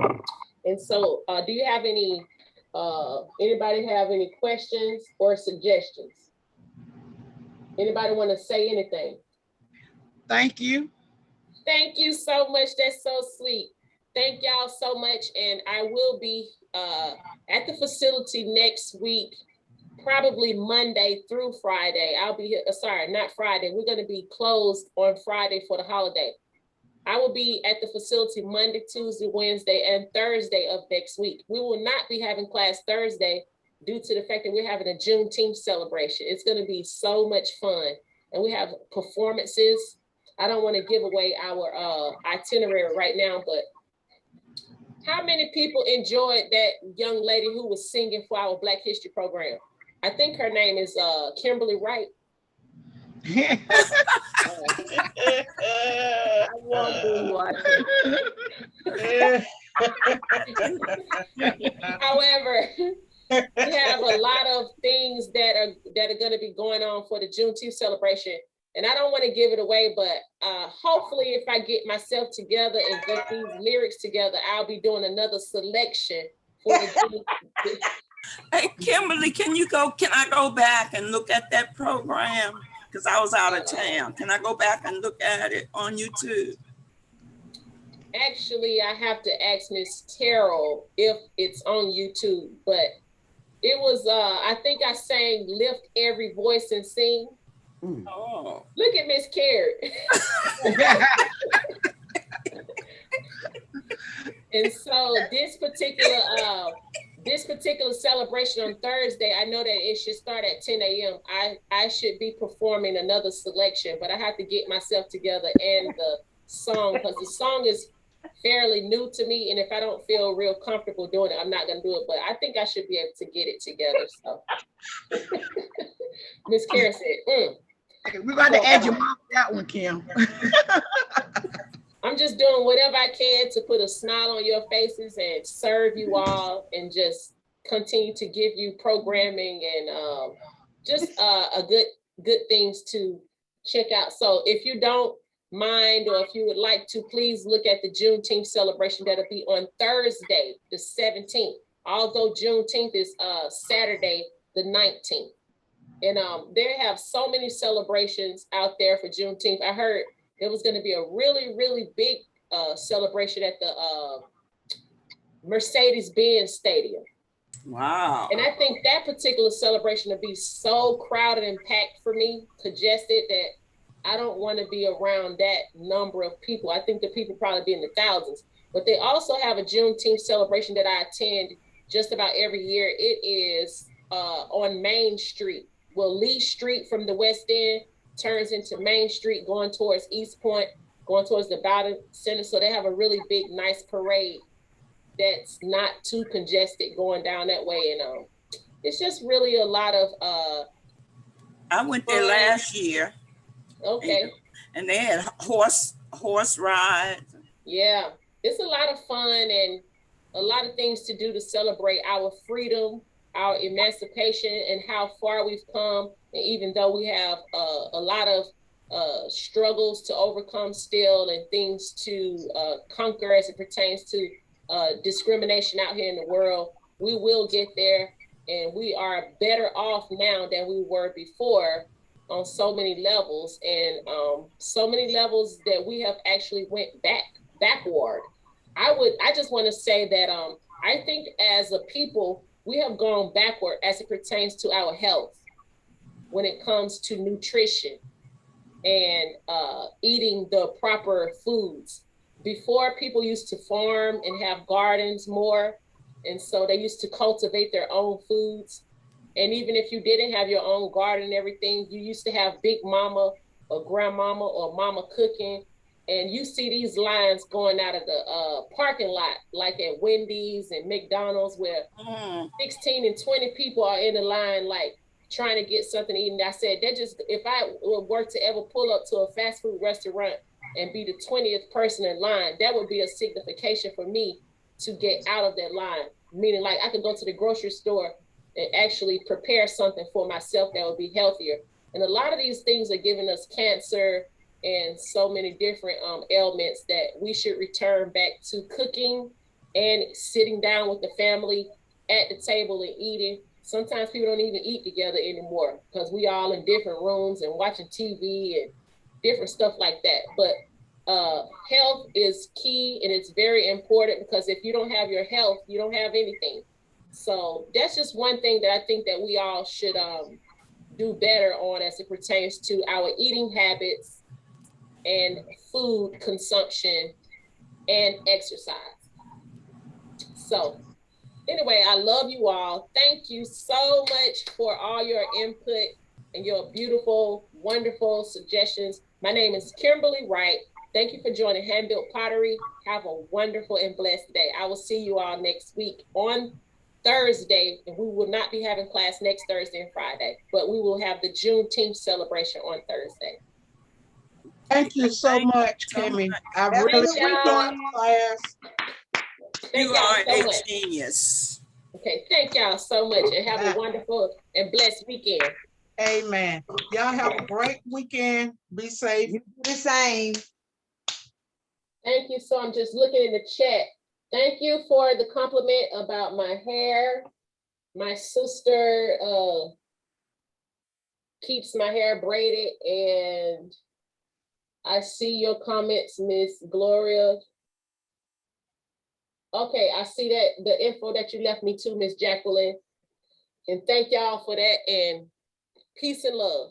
And so do you have any, anybody have any questions or suggestions? Anybody want to say anything? Thank you. Thank you so much. That's so sweet. Thank y'all so much. And I will be at the facility next week, probably Monday through Friday. I'll be here, sorry, not Friday. We're going to be closed on Friday for the holiday. I will be at the facility Monday, Tuesday, Wednesday, and Thursday of next week. We will not be having class Thursday due to the fact that we're having a Juneteenth celebration. It's going to be so much fun. And we have performances. I don't want to give away our itinerary right now, but how many people enjoyed that young lady who was singing for our Black History program? I think her name is Kimberlie Wright. I won't be watching. However, we have a lot of things that are going to be going on for the Juneteenth celebration. And I don't want to give it away, but hopefully if I get myself together and get these lyrics together, I'll be doing another selection for the Hey, Kimberlie, can I go back and look at that program? Because I was out of town. Can I go back and look at it on YouTube? Actually, I have to ask Miss Terrell if it's on YouTube, but it was, I think I sang Lift Every Voice and Sing. Oh. Look at Miss Carrie. And so this particular celebration on Thursday, I know that it should start at 10 a.m. I should be performing another selection, but I have to get myself together and the song, because the song is fairly new to me. And if I don't feel real comfortable doing it, I'm not going to do it. But I think I should be able to get it together. So Miss Karen said, We're going to add your mom to that one, Kim. I'm just doing whatever I can to put a smile on your faces and serve you all and just continue to give you programming and just a good things to check out. So if you don't mind, or if you would like to, please look at the Juneteenth celebration that'll be on Thursday, the 17th, although Juneteenth is Saturday, the 19th. And they have so many celebrations out there for Juneteenth. I heard there was going to be a really, really big celebration at the Mercedes-Benz Stadium. Wow. And I think that particular celebration will be so crowded and packed for me, congested, that I don't want to be around that number of people. I think the people probably be in the thousands. But they also have a Juneteenth celebration that I attend just about every year. It is on Main Street. Well, Lee Street from the West End turns into Main Street, going towards East Point, going towards the Bowden Center. So they have a really big, nice parade that's not too congested going down that way. And it's just really a lot of I went there last year. Okay. And they had horse rides. Yeah, it's a lot of fun and a lot of things to do to celebrate our freedom, our emancipation, and how far we've come. And even though we have a lot of struggles to overcome still and things to conquer as it pertains to discrimination out here in the world, we will get there, and we are better off now than we were before on so many levels, and so many levels that we have actually went backward. I just want to say that I think as a people, we have gone backward as it pertains to our health when it comes to nutrition and eating the proper foods. before people used to farm and have gardens more. And so they used to cultivate their own foods. And even if you didn't have your own garden and everything, you used to have big mama or grandmama or mama cooking. And you see these lines going out of the parking lot, like at Wendy's and McDonald's, where 16 and 20 people are in the line, like trying to get something to eat. And I said, that just, if I were to ever pull up to a fast food restaurant and be the 20th person in line, that would be a signification for me to get out of that line. Meaning, like, I could go to the grocery store and actually prepare something for myself that would be healthier. And a lot of these things are giving us cancer and so many different ailments that we should return back to cooking and sitting down with the family at the table and eating. Sometimes people don't even eat together anymore because we all in different rooms and watching TV and different stuff like that. But health is key, and it's very important, because if you don't have your health, you don't have anything. So that's just one thing that I think that we all should do better on as it pertains to our eating habits and food consumption and exercise. So anyway, I love you all. Thank you so much for all your input and your beautiful, wonderful suggestions. My name is Kimberlie Wright. Thank you for joining Hand-Built Pottery. Have a wonderful and blessed day. I will see you all next week on Thursday, and we will not be having class next Thursday and Friday, but we will have the Juneteenth celebration on Thursday. Thank you so much, Kimmy. I really enjoyed class. You are a genius. Okay, thank y'all so much, and have a wonderful and blessed weekend. Amen. Y'all have a great weekend. Be safe. You do the same. Thank you. So I'm just looking in the chat. Thank you for the compliment about my hair. My sister keeps my hair braided, and I see your comments, Miss Gloria. Okay, I see that the info that you left me too, Miss Jacqueline. And thank y'all for that, and peace and love.